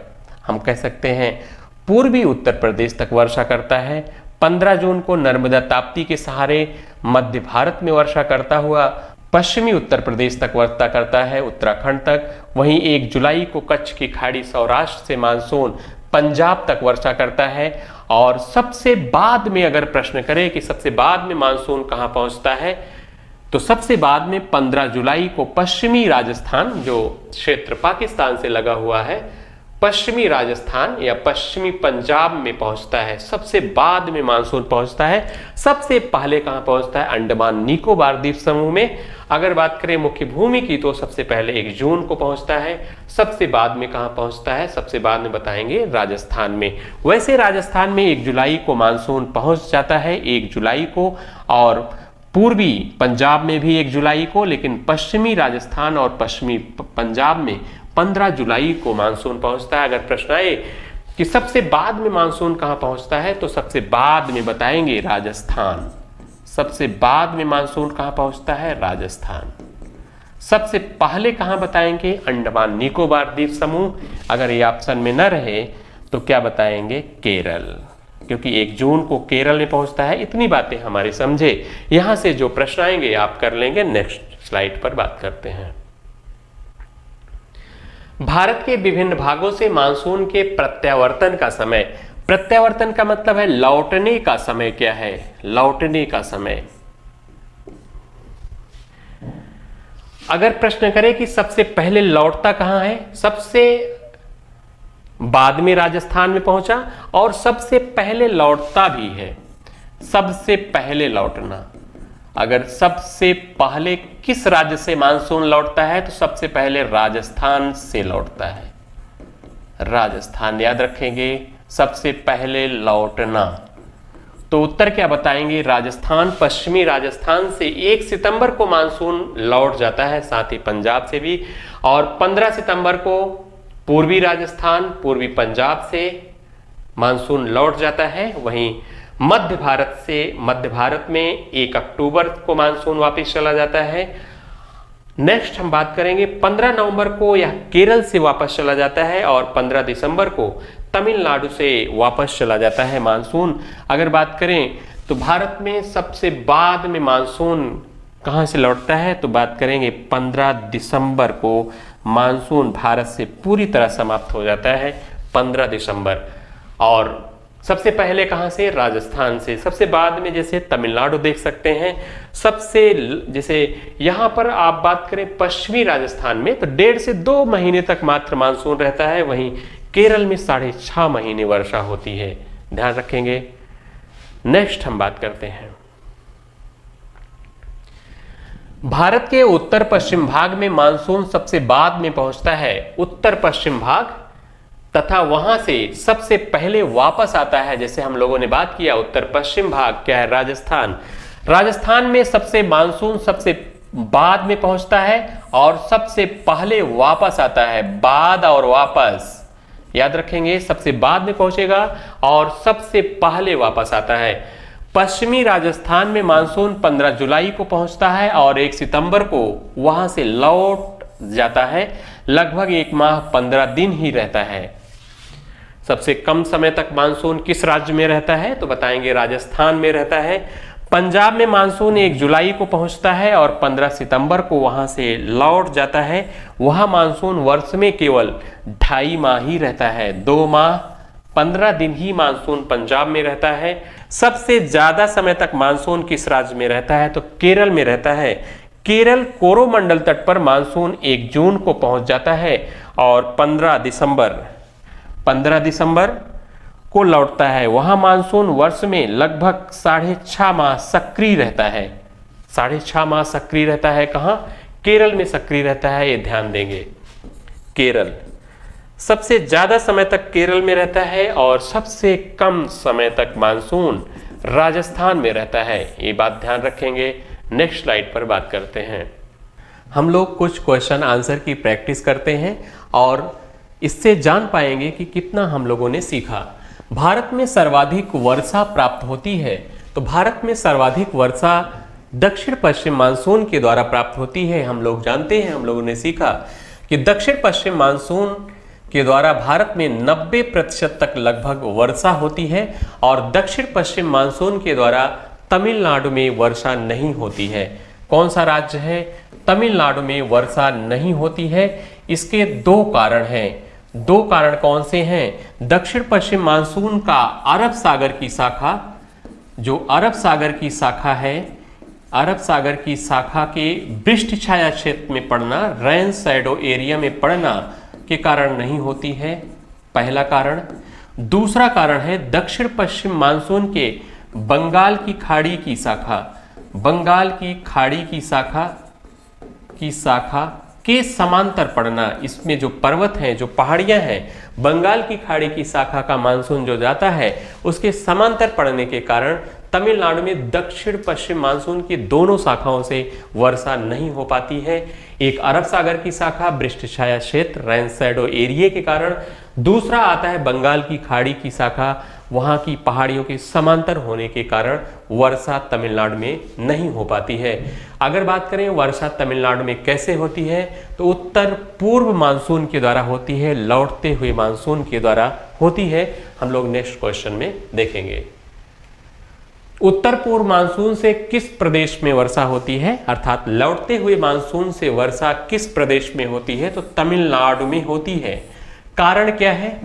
हम कह सकते हैं पूर्वी उत्तर प्रदेश तक वर्षा करता है। 15 जून को नर्मदा ताप्ती के सहारे मध्य भारत में वर्षा करता हुआ पश्चिमी उत्तर प्रदेश तक वर्षा करता है, उत्तराखंड तक। वहीं 1 जुलाई को कच्छ की खाड़ी सौराष्ट्र से मानसून पंजाब तक वर्षा करता है। और सबसे बाद में अगर प्रश्न करें कि सबसे बाद में मानसून कहां पहुंचता है, तो सबसे बाद में 15 जुलाई को पश्चिमी राजस्थान, जो क्षेत्र पाकिस्तान से लगा हुआ है, पश्चिमी राजस्थान या पश्चिमी पंजाब में पहुंचता है। सबसे बाद में मानसून पहुंचता है। सबसे पहले कहां पहुंचता है? अंडमान निकोबार द्वीप समूह में। अगर बात करें मुख्य भूमि की तो सबसे पहले 1 जून को पहुंचता है। सबसे बाद में कहां पहुंचता है? सबसे बाद में बताएंगे राजस्थान में। वैसे राजस्थान में 1 जुलाई को मानसून पहुंच जाता है, 1 जुलाई को, और पूर्वी पंजाब में भी 1 जुलाई को, लेकिन पश्चिमी राजस्थान और पश्चिमी पंजाब में 15 जुलाई को मानसून पहुंचता है। अगर प्रश्न आए कि सबसे बाद में मानसून कहां पहुंचता है, तो सबसे बाद में बताएंगे राजस्थान। सबसे बाद में मानसून कहां पहुंचता है? राजस्थान। सबसे पहले कहां बताएंगे? अंडमान निकोबार द्वीप समूह। अगर ये ऑप्शन में न रहे तो क्या बताएंगे? केरल, क्योंकि 1 जून को केरल में पहुंचता है। इतनी बातें हमारे समझे। यहां से जो प्रश्न आएंगे आप कर लेंगे। नेक्स्ट स्लाइड पर बात करते हैं। भारत के विभिन्न भागों से मानसून के प्रत्यावर्तन का समय। प्रत्यावर्तन का मतलब है लौटने का समय। क्या है? लौटने का समय। अगर प्रश्न करें कि सबसे पहले लौटता कहां है, सबसे बाद में राजस्थान में पहुंचा और सबसे पहले लौटता भी है। सबसे पहले लौटना, अगर सबसे पहले किस राज्य से मानसून लौटता है तो सबसे पहले राजस्थान से लौटता है। राजस्थान याद रखेंगे, सबसे पहले लौटना। तो उत्तर क्या बताएंगे, राजस्थान, पश्चिमी राजस्थान से 1 सितंबर को मानसून लौट जाता है, साथ ही पंजाब से भी, और 15 सितंबर को पूर्वी राजस्थान, पूर्वी पंजाब से मानसून लौट जाता है। वहीं मध्य भारत में 1 अक्टूबर को मानसून वापस चला जाता है। नेक्स्ट हम बात करेंगे 15 नवंबर को यह केरल से वापस चला जाता है और 15 दिसंबर को तमिलनाडु से वापस चला जाता है मानसून। अगर बात करें तो भारत में सबसे बाद में मानसून कहां से लौटता है, तो बात करेंगे 15 दिसंबर को मानसून भारत से पूरी तरह समाप्त हो जाता है, 15 दिसंबर। और सबसे पहले कहां से, राजस्थान से। सबसे बाद में जैसे तमिलनाडु देख सकते हैं, सबसे जैसे यहां पर आप बात करें पश्चिमी राजस्थान में तो 1.5 से 2 महीने तक मात्र मानसून रहता है। वहीं केरल में 6.5 महीने वर्षा होती है, ध्यान रखेंगे। नेक्स्ट हम बात करते हैं भारत के उत्तर पश्चिम भाग में मानसून सबसे बाद में पहुंचता है, उत्तर पश्चिम भाग, तथा वहां से सबसे पहले वापस आता है। जैसे हम लोगों ने बात किया उत्तर पश्चिम भाग क्या है, राजस्थान। राजस्थान में मानसून सबसे बाद में पहुंचता है और सबसे पहले वापस आता है। बाद और वापस याद रखेंगे, सबसे बाद में पहुंचेगा और सबसे पहले वापस आता है। पश्चिमी राजस्थान में मानसून 15 जुलाई को पहुंचता है और 1 सितंबर को वहां से लौट जाता है। लगभग 1 माह 15 दिन ही रहता है। सबसे कम समय तक मानसून किस राज्य में रहता है, तो बताएंगे राजस्थान में रहता है। पंजाब में मानसून 1 जुलाई को पहुंचता है और 15 सितंबर को वहां से लौट जाता है। वहां मानसून वर्ष में केवल 2.5 माह ही रहता है, 2 माह 15 दिन ही मानसून पंजाब में रहता है। सबसे ज्यादा समय तक मानसून किस राज्य में रहता है, तो केरल में रहता है। केरल कोरोमंडल तट पर मानसून 1 जून को पहुंच जाता है और 15 दिसंबर को लौटता है। वहां मानसून वर्ष में लगभग 6.5 माह सक्रिय रहता है। 6.5 माह सक्रिय रहता है, कहां, केरल में सक्रिय रहता है, ये ध्यान देंगे। केरल सबसे ज्यादा समय तक केरल में रहता है और सबसे कम समय तक मानसून राजस्थान में रहता है, ये बात ध्यान रखेंगे। नेक्स्ट स्लाइड पर बात करते हैं। हम लोग कुछ क्वेश्चन आंसर की प्रैक्टिस करते हैं और इससे जान पाएंगे कि कितना हम लोगों ने सीखा। भारत में सर्वाधिक वर्षा प्राप्त होती है, तो भारत में सर्वाधिक वर्षा दक्षिण पश्चिम मानसून के द्वारा प्राप्त होती है। हम लोग जानते हैं, हम लोगों ने सीखा कि दक्षिण पश्चिम मानसून के द्वारा भारत में 90% तक लगभग वर्षा होती है और दक्षिण पश्चिम मानसून के द्वारा तमिलनाडु में वर्षा नहीं होती है। कौन सा राज्य है, तमिलनाडु में वर्षा नहीं होती है। इसके 2 कारण हैं। 2 कारण कौन से हैं, दक्षिण पश्चिम मानसून का अरब सागर की शाखा, जो अरब सागर की शाखा है, अरब सागर की शाखा के वृष्टि छाया क्षेत्र में पड़ना, रेन शैडो एरिया में पड़ना के कारण नहीं होती है, पहला कारण। दूसरा कारण है दक्षिण पश्चिम मानसून के बंगाल की खाड़ी की शाखा, बंगाल की खाड़ी की शाखा के समांतर पड़ना। इसमें जो पर्वत हैं, जो पहाड़ियां हैं, बंगाल की खाड़ी की शाखा का मानसून जो जाता है उसके समांतर पड़ने के कारण तमिलनाडु में दक्षिण पश्चिम मानसून की दोनों शाखाओं से वर्षा नहीं हो पाती है। एक अरब सागर की शाखा वृष्टि छाया क्षेत्र रेन शैडो एरिया के कारण, दूसरा आता है बंगाल की खाड़ी की शाखा, वहां की पहाड़ियों के समांतर होने के कारण वर्षा तमिलनाडु में नहीं हो पाती है। अगर बात करें वर्षा तमिलनाडु में कैसे होती है, तो उत्तर पूर्व मानसून के द्वारा होती है, लौटते हुए मानसून के द्वारा होती है। हम लोग नेक्स्ट क्वेश्चन में देखेंगे। उत्तर पूर्व मानसून से किस प्रदेश में वर्षा होती है, अर्थात लौटते हुए मानसून से वर्षा किस प्रदेश में होती है, तो तमिलनाडु में होती है। कारण क्या है,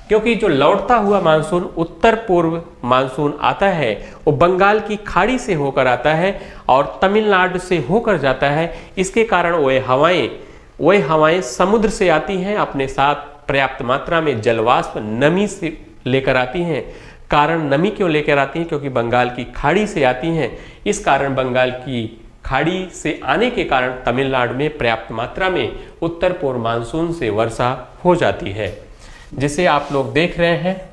क्योंकि जो लौटता हुआ मानसून उत्तर पूर्व मानसून आता है वो बंगाल की खाड़ी से होकर आता है और तमिलनाडु से होकर जाता है। इसके कारण वह हवाएं समुद्र से आती हैं, अपने साथ पर्याप्त मात्रा में जलवाष्प नमी से लेकर आती हैं। कारण नमी क्यों लेकर आती हैं? क्योंकि बंगाल की खाड़ी से आती हैं। इस कारण बंगाल की खाड़ी से आने के कारण तमिलनाडु में पर्याप्त मात्रा में उत्तर पूर्व मानसून से वर्षा हो जाती है, जिसे आप लोग देख रहे हैं।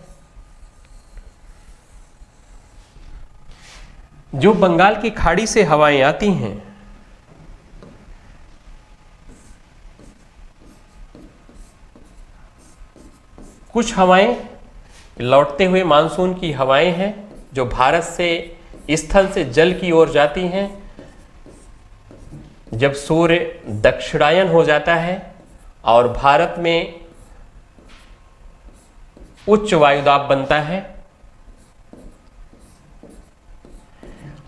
जो बंगाल की खाड़ी से हवाएं आती हैं, कुछ हवाएं लौटते हुए मानसून की हवाएं हैं जो भारत से स्थल से जल की ओर जाती हैं। जब सूर्य दक्षिणायन हो जाता है और भारत में उच्च वायुदाब बनता है,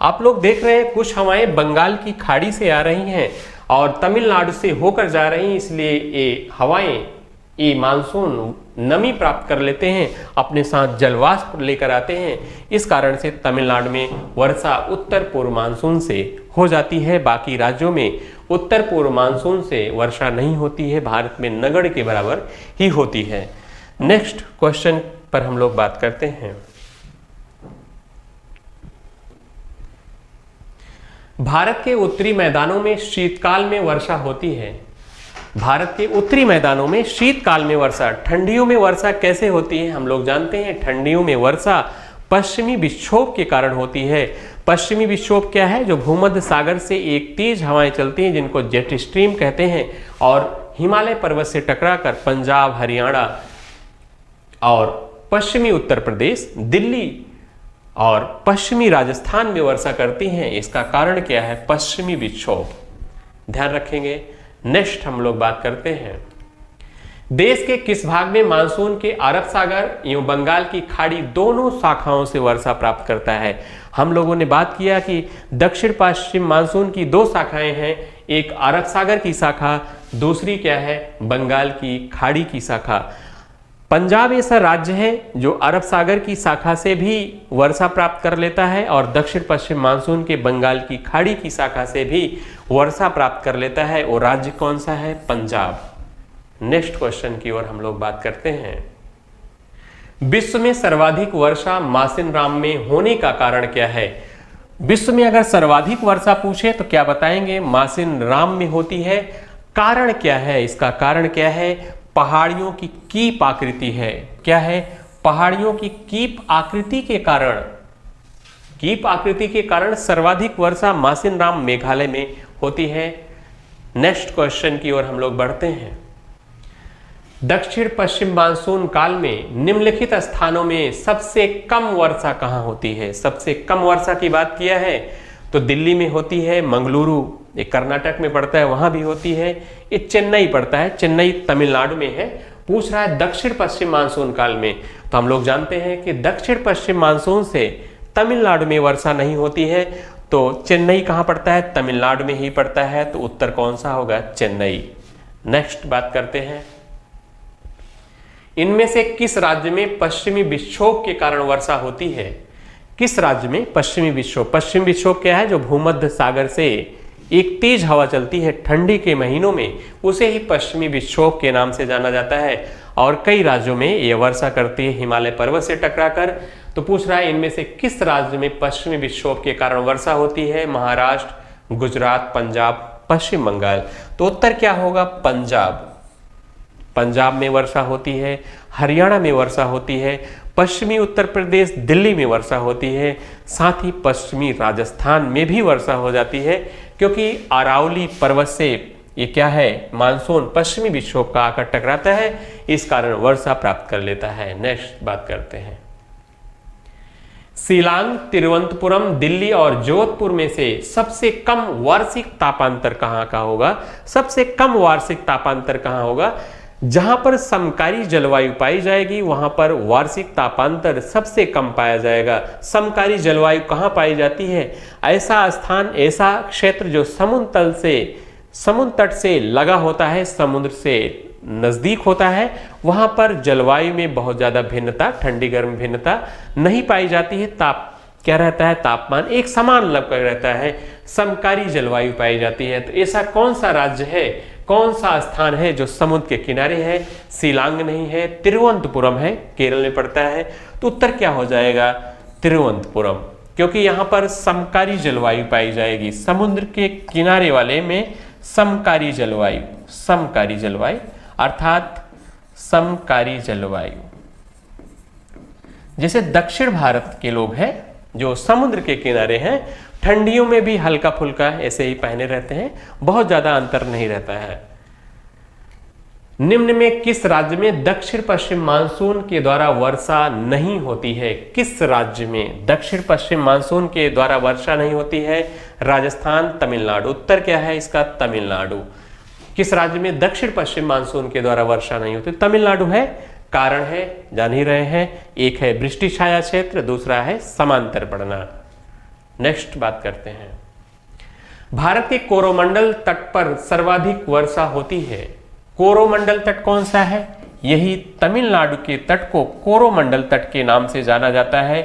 आप लोग देख रहे हैं कुछ हवाएं बंगाल की खाड़ी से आ रही हैं और तमिलनाडु से होकर जा रही हैं। इसलिए ये मानसून नमी प्राप्त कर लेते हैं, अपने साथ जलवाष्प लेकर आते हैं। इस कारण से तमिलनाडु में वर्षा उत्तर पूर्व मानसून से हो जाती है। बाकी राज्यों में उत्तर पूर्व मानसून से वर्षा नहीं होती है, भारत में नगण्य के बराबर ही होती है। नेक्स्ट क्वेश्चन पर हम लोग बात करते हैं। भारत के उत्तरी मैदानों में शीतकाल में वर्षा होती है। भारत के उत्तरी मैदानों में शीतकाल में वर्षा, ठंडियों में वर्षा कैसे होती है? हम लोग जानते हैं ठंडियों में वर्षा पश्चिमी विक्षोभ के कारण होती है। पश्चिमी विक्षोभ क्या है? जो भूमध्य सागर से एक तेज हवाएं चलती हैं जिनको जेट स्ट्रीम कहते हैं और हिमालय पर्वत से टकराकर पंजाब, हरियाणा और पश्चिमी उत्तर प्रदेश, दिल्ली और पश्चिमी राजस्थान में वर्षा करती हैं। इसका कारण क्या है? पश्चिमी विक्षोभ। ध्यान रखेंगे। नेक्स्ट हम लोग बात करते हैं, देश के किस भाग में मानसून के अरब सागर एवं बंगाल की खाड़ी दोनों शाखाओं से वर्षा प्राप्त करता है? हम लोगों ने बात किया कि दक्षिण पश्चिम मानसून की दो शाखाएं हैं, एक अरब सागर की शाखा, दूसरी क्या है? बंगाल की खाड़ी की शाखा। पंजाब ऐसा राज्य है जो अरब सागर की शाखा से भी वर्षा प्राप्त कर लेता है और दक्षिण पश्चिम मानसून के बंगाल की खाड़ी की शाखा से भी वर्षा प्राप्त कर लेता है। और राज्य कौन सा है? पंजाब। नेक्स्ट क्वेश्चन की ओर हम लोग बात करते हैं, विश्व में सर्वाधिक वर्षा मासिन राम में होने का कारण क्या है? विश्व में अगर सर्वाधिक वर्षा पूछे तो क्या बताएंगे? मासिन राम में होती है। कारण क्या है? इसका कारण क्या है? पहाड़ियों की कीप आकृति है। क्या है? पहाड़ियों की कीप आकृति के कारण सर्वाधिक वर्षा मासिन राम मेघालय में होती है। नेक्स्ट क्वेश्चन की ओर हम लोग बढ़ते हैं, दक्षिण पश्चिम मानसून काल में निम्नलिखित स्थानों में सबसे कम वर्षा कहां होती है? सबसे कम वर्षा की बात किया है तो दिल्ली में होती है, मंगलुरु ये कर्नाटक में पड़ता है वहां भी होती है, ये चेन्नई पड़ता है, चेन्नई तमिलनाडु में है। पूछ रहा है दक्षिण पश्चिम मानसून काल में, तो हम लोग जानते हैं कि दक्षिण पश्चिम मानसून से तमिलनाडु में वर्षा नहीं होती है। तो चेन्नई कहां पड़ता है? तमिलनाडु में ही पड़ता है। तो उत्तर कौन सा होगा? चेन्नई। नेक्स्ट बात करते हैं, इनमें से किस राज्य में पश्चिमी विक्षोभ के कारण वर्षा होती है? किस राज्य में पश्चिमी विक्षोभ? पश्चिमी विक्षोभ क्या है? जो भूमध्य सागर से एक तेज हवा चलती है ठंडी के महीनों में, उसे ही पश्चिमी विक्षोभ के नाम से जाना जाता है और कई राज्यों में यह वर्षा करती है हिमालय पर्वत से टकराकर। तो पूछ रहा है इनमें से किस राज्य में पश्चिमी विक्षोभ के कारण वर्षा होती है? महाराष्ट्र, गुजरात, पंजाब, पश्चिम बंगाल। तो उत्तर क्या होगा? पंजाब। पंजाब में वर्षा होती है, हरियाणा में वर्षा होती है, पश्चिमी उत्तर प्रदेश, दिल्ली में वर्षा होती है, साथ ही पश्चिमी राजस्थान में भी वर्षा हो जाती है, क्योंकि अरावली पर्वत से ये क्या है? मानसून पश्चिमी विक्षोभ का आकर टकराता है, इस कारण वर्षा प्राप्त कर लेता है। नेक्स्ट बात करते हैं, शिलांग, तिरुवनंतपुरम, दिल्ली और जोधपुर में से सबसे कम वार्षिक तापांतर कहाँ का होगा? सबसे कम वार्षिक तापांतर कहाँ होगा? जहां पर समकारी जलवायु पाई जाएगी वहां पर वार्षिक तापांतर सबसे कम पाया जाएगा। समकारी जलवायु कहां पाई जाती है? ऐसा स्थान, ऐसा क्षेत्र जो समुद्र तट से लगा होता है, समुद्र से नज़दीक होता है वहाँ पर जलवायु में बहुत ज़्यादा भिन्नता, ठंडी गर्म भिन्नता नहीं पाई जाती है। क्या रहता है, तापमान एक समान लगभग रहता है, समकारी जलवायु पाई जाती है। तो ऐसा कौन सा राज्य है, कौन सा स्थान है जो समुद्र के किनारे है? शिलांग नहीं है, तिरुवनंतपुरम है, केरल में पड़ता है। तो उत्तर क्या हो जाएगा, तिरुवनंतपुरम, क्योंकि यहाँ पर समकारी जलवायु पाई जाएगी। समुद्र के किनारे वाले में समकारी जलवायु, समकारी जलवायु अर्थात समकारी जलवायु। जैसे दक्षिण भारत के लोग हैं जो समुद्र के किनारे हैं, ठंडियों में भी हल्का फुल्का ऐसे ही पहने रहते हैं, बहुत ज्यादा अंतर नहीं रहता है। निम्न में किस राज्य में दक्षिण पश्चिम मानसून के द्वारा वर्षा नहीं होती है? किस राज्य में दक्षिण पश्चिम मानसून के द्वारा वर्षा नहीं होती है? राजस्थान, तमिलनाडु। उत्तर क्या है इसका, तमिलनाडु। किस राज्य में दक्षिण पश्चिम मानसून के द्वारा वर्षा नहीं होती? तमिलनाडु है। कारण है, जान ही रहे हैं, एक है वृष्टि छाया क्षेत्र, दूसरा है समांतर पड़ना। नेक्स्ट बात करते हैं, भारत के कोरोमंडल तट पर सर्वाधिक वर्षा होती है। कोरोमंडल तट कौन सा है? यही तमिलनाडु के तट को कोरोमंडल तट के नाम से जाना जाता है।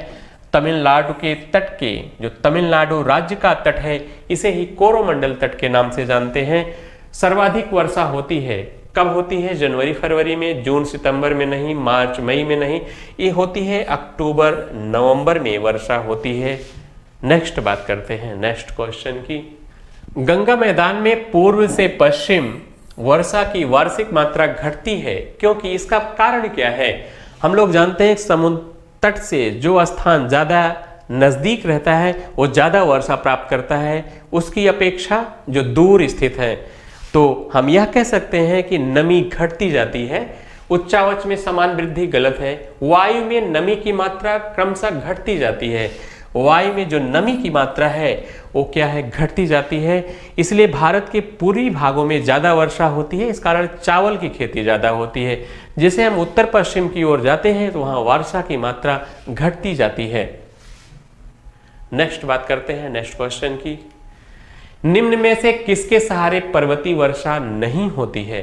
तमिलनाडु के तट के, जो तमिलनाडु राज्य का तट है, इसे ही कोरोमंडल तट के नाम से जानते हैं। सर्वाधिक वर्षा होती है, कब होती है? जनवरी फरवरी में, जून सितंबर में नहीं, मार्च मई में नहीं, ये होती है अक्टूबर नवंबर में वर्षा होती है। नेक्स्ट बात करते हैं, नेक्स्ट क्वेश्चन की। गंगा मैदान में पूर्व से पश्चिम वर्षा की वार्षिक मात्रा घटती है, क्योंकि इसका कारण क्या है? हम लोग जानते हैं समुद्र तट से जो स्थान ज्यादा नजदीक रहता है वो ज्यादा वर्षा प्राप्त करता है उसकी अपेक्षा जो दूर स्थित है। तो हम यह कह सकते हैं कि नमी घटती जाती है। उच्चावच में समान वृद्धि गलत है। वायु में नमी की मात्रा क्रमशः घटती जाती है। वायु में जो नमी की मात्रा है वो क्या है, घटती जाती है। इसलिए भारत के पूर्वी भागों में ज्यादा वर्षा होती है, इस कारण चावल की खेती ज्यादा होती है। जैसे हम उत्तर पश्चिम की ओर जाते हैं तो वहां वर्षा की मात्रा घटती जाती है। नेक्स्ट बात करते हैं, नेक्स्ट क्वेश्चन की। निम्न में से किसके सहारे पर्वतीय वर्षा नहीं होती है?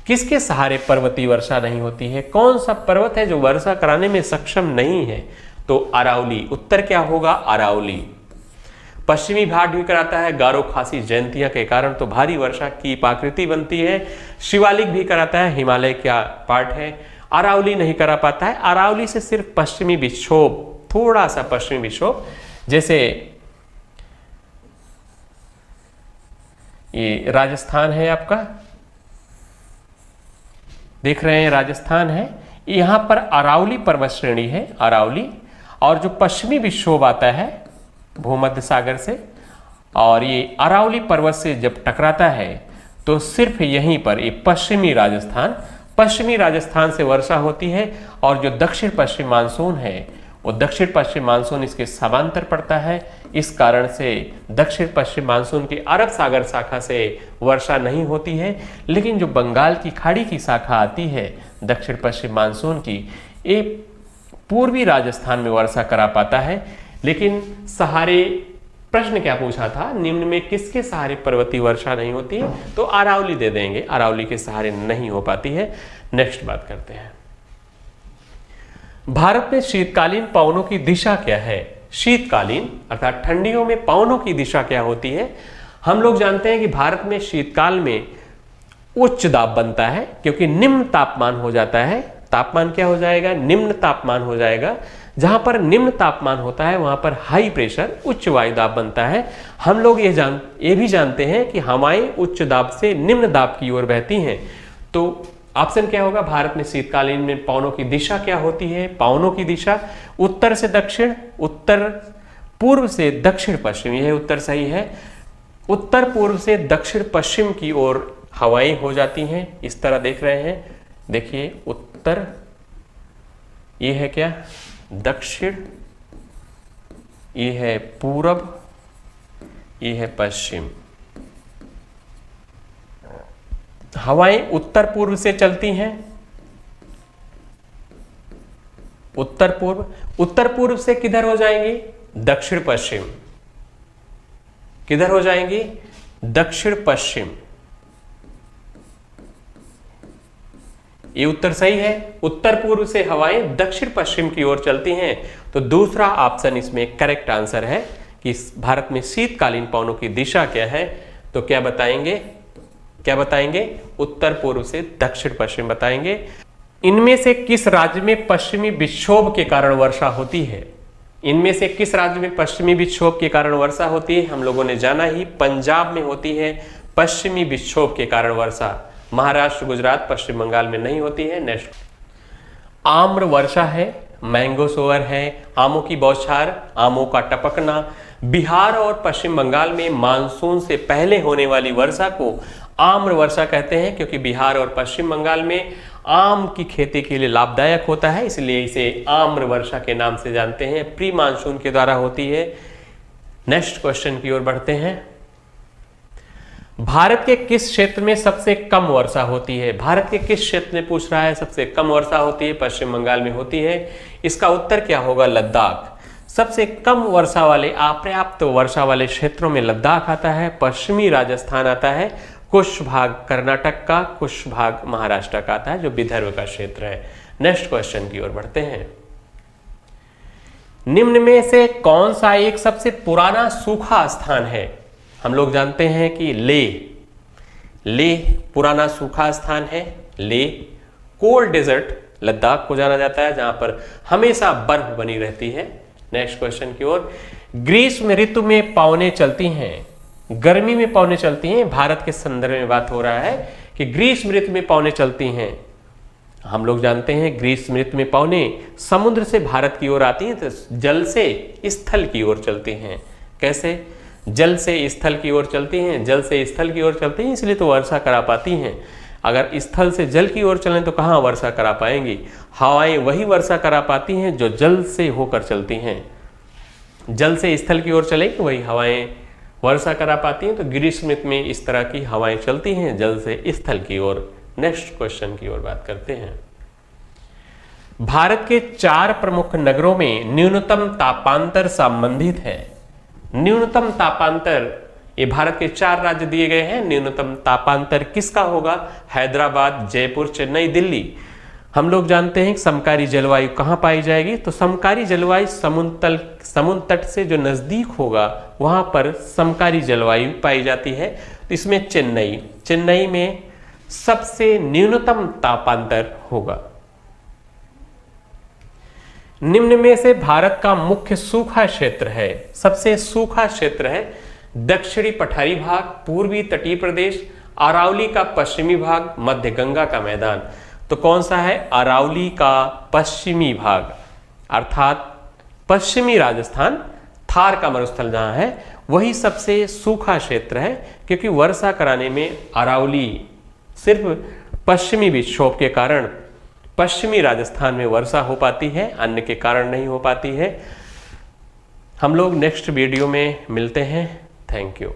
किसके सहारे पर्वतीय वर्षा नहीं होती है? कौन सा पर्वत है जो वर्षा कराने में सक्षम नहीं है? तो अरावली। उत्तर क्या होगा, अरावली। पश्चिमी घाट भी कराता है गारो खासी जयंतियां के कारण, तो भारी वर्षा की प्रकृति बनती है। शिवालिक भी कराता है, हिमालय का पार्ट है। अरावली नहीं करा पाता है। अरावली से सिर्फ पश्चिमी विक्षोभ, थोड़ा सा पश्चिमी विक्षोभ, जैसे ये राजस्थान है आपका, देख रहे हैं राजस्थान है, यहां पर अरावली पर्वत श्रेणी है, अरावली। और जो पश्चिमी विक्षोभ आता है भूमध्य सागर से और ये अरावली पर्वत से जब टकराता है तो सिर्फ यहीं पर ये पश्चिमी राजस्थान से वर्षा होती है। और जो दक्षिण पश्चिम मानसून है वो दक्षिण पश्चिम मानसून इसके समांतर पड़ता है। इस कारण से दक्षिण पश्चिम मानसून की अरब सागर शाखा से वर्षा नहीं होती है। लेकिन जो बंगाल की खाड़ी की शाखा आती है दक्षिण पश्चिम मानसून की, ये पूर्वी राजस्थान में वर्षा करा पाता है। लेकिन सहारे, प्रश्न क्या पूछा था, निम्न में किसके सहारे पर्वतीय वर्षा नहीं होती है? तो अरावली दे देंगे, अरावली के सहारे नहीं हो पाती है। नेक्स्ट बात करते हैं, भारत में शीतकालीन पवनों की दिशा क्या है? शीतकालीन अर्थात ठंडियों में पवनों की दिशा क्या होती है? हम लोग जानते हैं कि भारत में शीतकाल में उच्च दाब बनता है, क्योंकि निम्न तापमान हो जाता है। तापमान क्या हो जाएगा, निम्न तापमान हो जाएगा। जहां पर निम्न तापमान होता है वहां पर हाई प्रेशर, उच्च वायु दाब बनता है। हम लोग ये भी जानते हैं कि हवाएं उच्च दाब से निम्न दाब की ओर बहती हैं। तो ऑप्शन क्या होगा, भारत में शीतकालीन में पवनों की दिशा क्या होती है? पवनों की दिशा उत्तर से दक्षिण, उत्तर पूर्व से दक्षिण पश्चिम, यह उत्तर सही है। उत्तर पूर्व से दक्षिण पश्चिम की ओर हवाएं हो जाती हैं, इस तरह देख रहे हैं। देखिए उत्तर, ये है क्या, दक्षिण, ये है पूरब, ये है पश्चिम। हवाएं उत्तर पूर्व से चलती हैं, उत्तर पूर्व। उत्तर पूर्व से किधर हो जाएंगी, दक्षिण पश्चिम। किधर हो जाएंगी, दक्षिण पश्चिम। ये उत्तर सही है। उत्तर पूर्व से हवाएं दक्षिण पश्चिम की ओर चलती हैं। तो दूसरा ऑप्शन इसमें करेक्ट आंसर है कि भारत में शीतकालीन पवनों की दिशा क्या है। तो क्या बताएंगे, उत्तर पूर्व से दक्षिण पश्चिम बताएंगे। इनमें से किस राज्य में पश्चिमी विक्षोभ के कारण वर्षा होती है? इनमें से किस राज्य में पश्चिमी विक्षोभ के कारण वर्षा होती है? हम लोगों ने जाना ही, पंजाब में होती है पश्चिमी विक्षोभ के कारण वर्षा। महाराष्ट्र, गुजरात, पश्चिम बंगाल में नहीं होती है। नेक्स्ट, आम्र वर्षा है, मैंगो शोवर है, आमों की बौछार, आमों का टपकना। बिहार और पश्चिम बंगाल में मानसून से पहले होने वाली वर्षा को आम्र वर्षा कहते हैं, क्योंकि बिहार और पश्चिम बंगाल में आम की खेती के लिए लाभदायक होता है, इसलिए इसे आम्र वर्षा के नाम से जानते हैं। प्री मानसून के द्वारा होती है। नेक्स्ट क्वेश्चन की ओर बढ़ते हैं। भारत के किस क्षेत्र में सबसे कम वर्षा होती है? भारत के किस क्षेत्र में पूछ रहा है सबसे कम वर्षा होती है? पश्चिम बंगाल में होती है। इसका उत्तर क्या होगा? लद्दाख। सबसे कम वर्षा वाले, अपर्याप्त वर्षा वाले क्षेत्रों में लद्दाख आता है, पश्चिमी राजस्थान आता है, कुछ भाग कर्नाटक का, कुछ भाग महाराष्ट्र का आता है, जो विदर्भ का क्षेत्र है। नेक्स्ट क्वेश्चन की ओर बढ़ते हैं। निम्न में से कौन सा एक सबसे पुराना सूखा स्थान है? हम लोग जानते हैं कि लेह पुराना सूखा स्थान है। लेह, कोल्ड डेजर्ट लद्दाख को जाना जाता है, जहां पर हमेशा बर्फ बनी रहती है। नेक्स्ट क्वेश्चन की ओर। ग्रीष्म ऋतु में पवनें चलती हैं, गर्मी में पवनें चलती हैं। भारत के संदर्भ में बात हो रहा है कि ग्रीष्म ऋतु में पवनें चलती हैं। हम लोग जानते हैं ग्रीष्म ऋतु में पवनें समुद्र से भारत की ओर आती हैं, तो जल से स्थल की ओर चलती हैं। कैसे? जल से स्थल की ओर चलती हैं, जल से स्थल की ओर चलती हैं, इसलिए तो वर्षा करा पाती हैं। अगर स्थल से जल की ओर चलें तो कहाँ वर्षा करा पाएंगी? हवाएं वही वर्षा करा पाती हैं जो जल से होकर चलती हैं। जल से स्थल की ओर चलेंगी वही हवाएं वर्षा करा पाती हैं। तो ग्रीष्म ऋतु में इस तरह की हवाएं चलती हैं जल से स्थल की ओर। नेक्स्ट क्वेश्चन की ओर बात करते हैं। भारत के 4 प्रमुख नगरों में न्यूनतम तापांतर संबंधित है। न्यूनतम तापांतर, ये भारत के 4 राज्य दिए गए हैं। न्यूनतम तापांतर किसका होगा? हैदराबाद, जयपुर, चेन्नई, दिल्ली। हम लोग जानते हैं कि समकारी जलवायु कहाँ पाई जाएगी? तो समकारी जलवायु समुद्र तट से जो नजदीक होगा वहां पर समकारी जलवायु पाई जाती है। तो इसमें चेन्नई में सबसे न्यूनतम तापांतर होगा। निम्न में से भारत का मुख्य सूखा क्षेत्र है, सबसे सूखा क्षेत्र है दक्षिणी पठारी भाग, पूर्वी तटीय प्रदेश, अरावली का पश्चिमी भाग, मध्य गंगा का मैदान। तो कौन सा है? अरावली का पश्चिमी भाग, अर्थात पश्चिमी राजस्थान, थार का मरुस्थल जहां है वही सबसे सूखा क्षेत्र है, क्योंकि वर्षा कराने में अरावली सिर्फ पश्चिमी विक्षोभ के कारण पश्चिमी राजस्थान में वर्षा हो पाती है, अन्य के कारण नहीं हो पाती है। हम लोग नेक्स्ट वीडियो में मिलते हैं। Thank you.